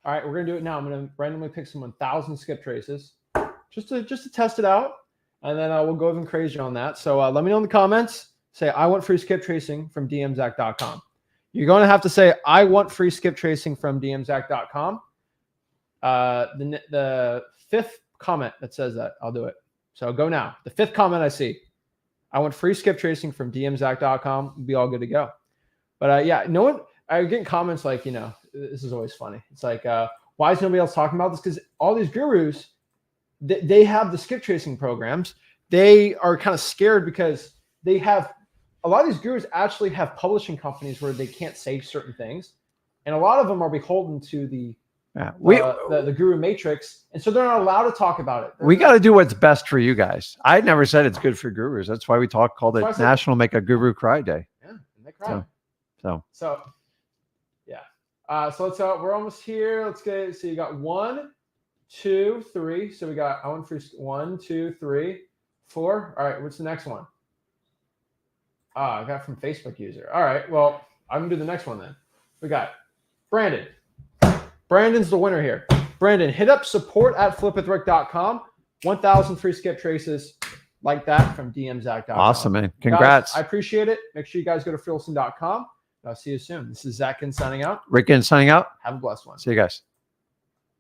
S1: All right, we're going to do it now. I'm going to randomly pick some 1,000 skip traces just to test it out. And then we'll go even crazy on that. So let me know in the comments. Say, I want free skip tracing from dmzack.com. You're going to have to say, I want free skip tracing from dmzack.com. The 5th comment that says that, I'll do it. So go now. The 5th comment I see, I want free skip tracing from dmzack.com. We'll be all good to go. But yeah, no one, I get comments like, this is always funny. It's like, why is nobody else talking about this? Because all these gurus, they have the skip tracing programs. They are kind of scared because they have, a lot of these gurus actually have publishing companies where they can't say certain things. And a lot of them are beholden to the guru matrix. And so they're not allowed to talk about it.
S2: We got to do what's best for you guys. I never said it's good for gurus. That's why we called it National Make a Guru Cry Day.
S1: Yeah, and they cry.
S2: So
S1: yeah. So let's we're almost here. Let's get, so you got 1, 2, 3. So we got, I want free 1, 2, 3, 4. All right. What's the next one? I got from Facebook user. All right. Well, I'm gonna do the next one then. We got Brandon. Brandon's the winner here. Brandon, hit up support@flipwithrick.com. 1,000 free skip traces like that from dmzack.com.
S2: Awesome, man. Congrats.
S1: Guys, I appreciate it. Make sure you guys go to freelson.com. I'll see you soon. This is Zach signing out.
S2: Rick signing out.
S1: Have a blessed one.
S2: See you guys.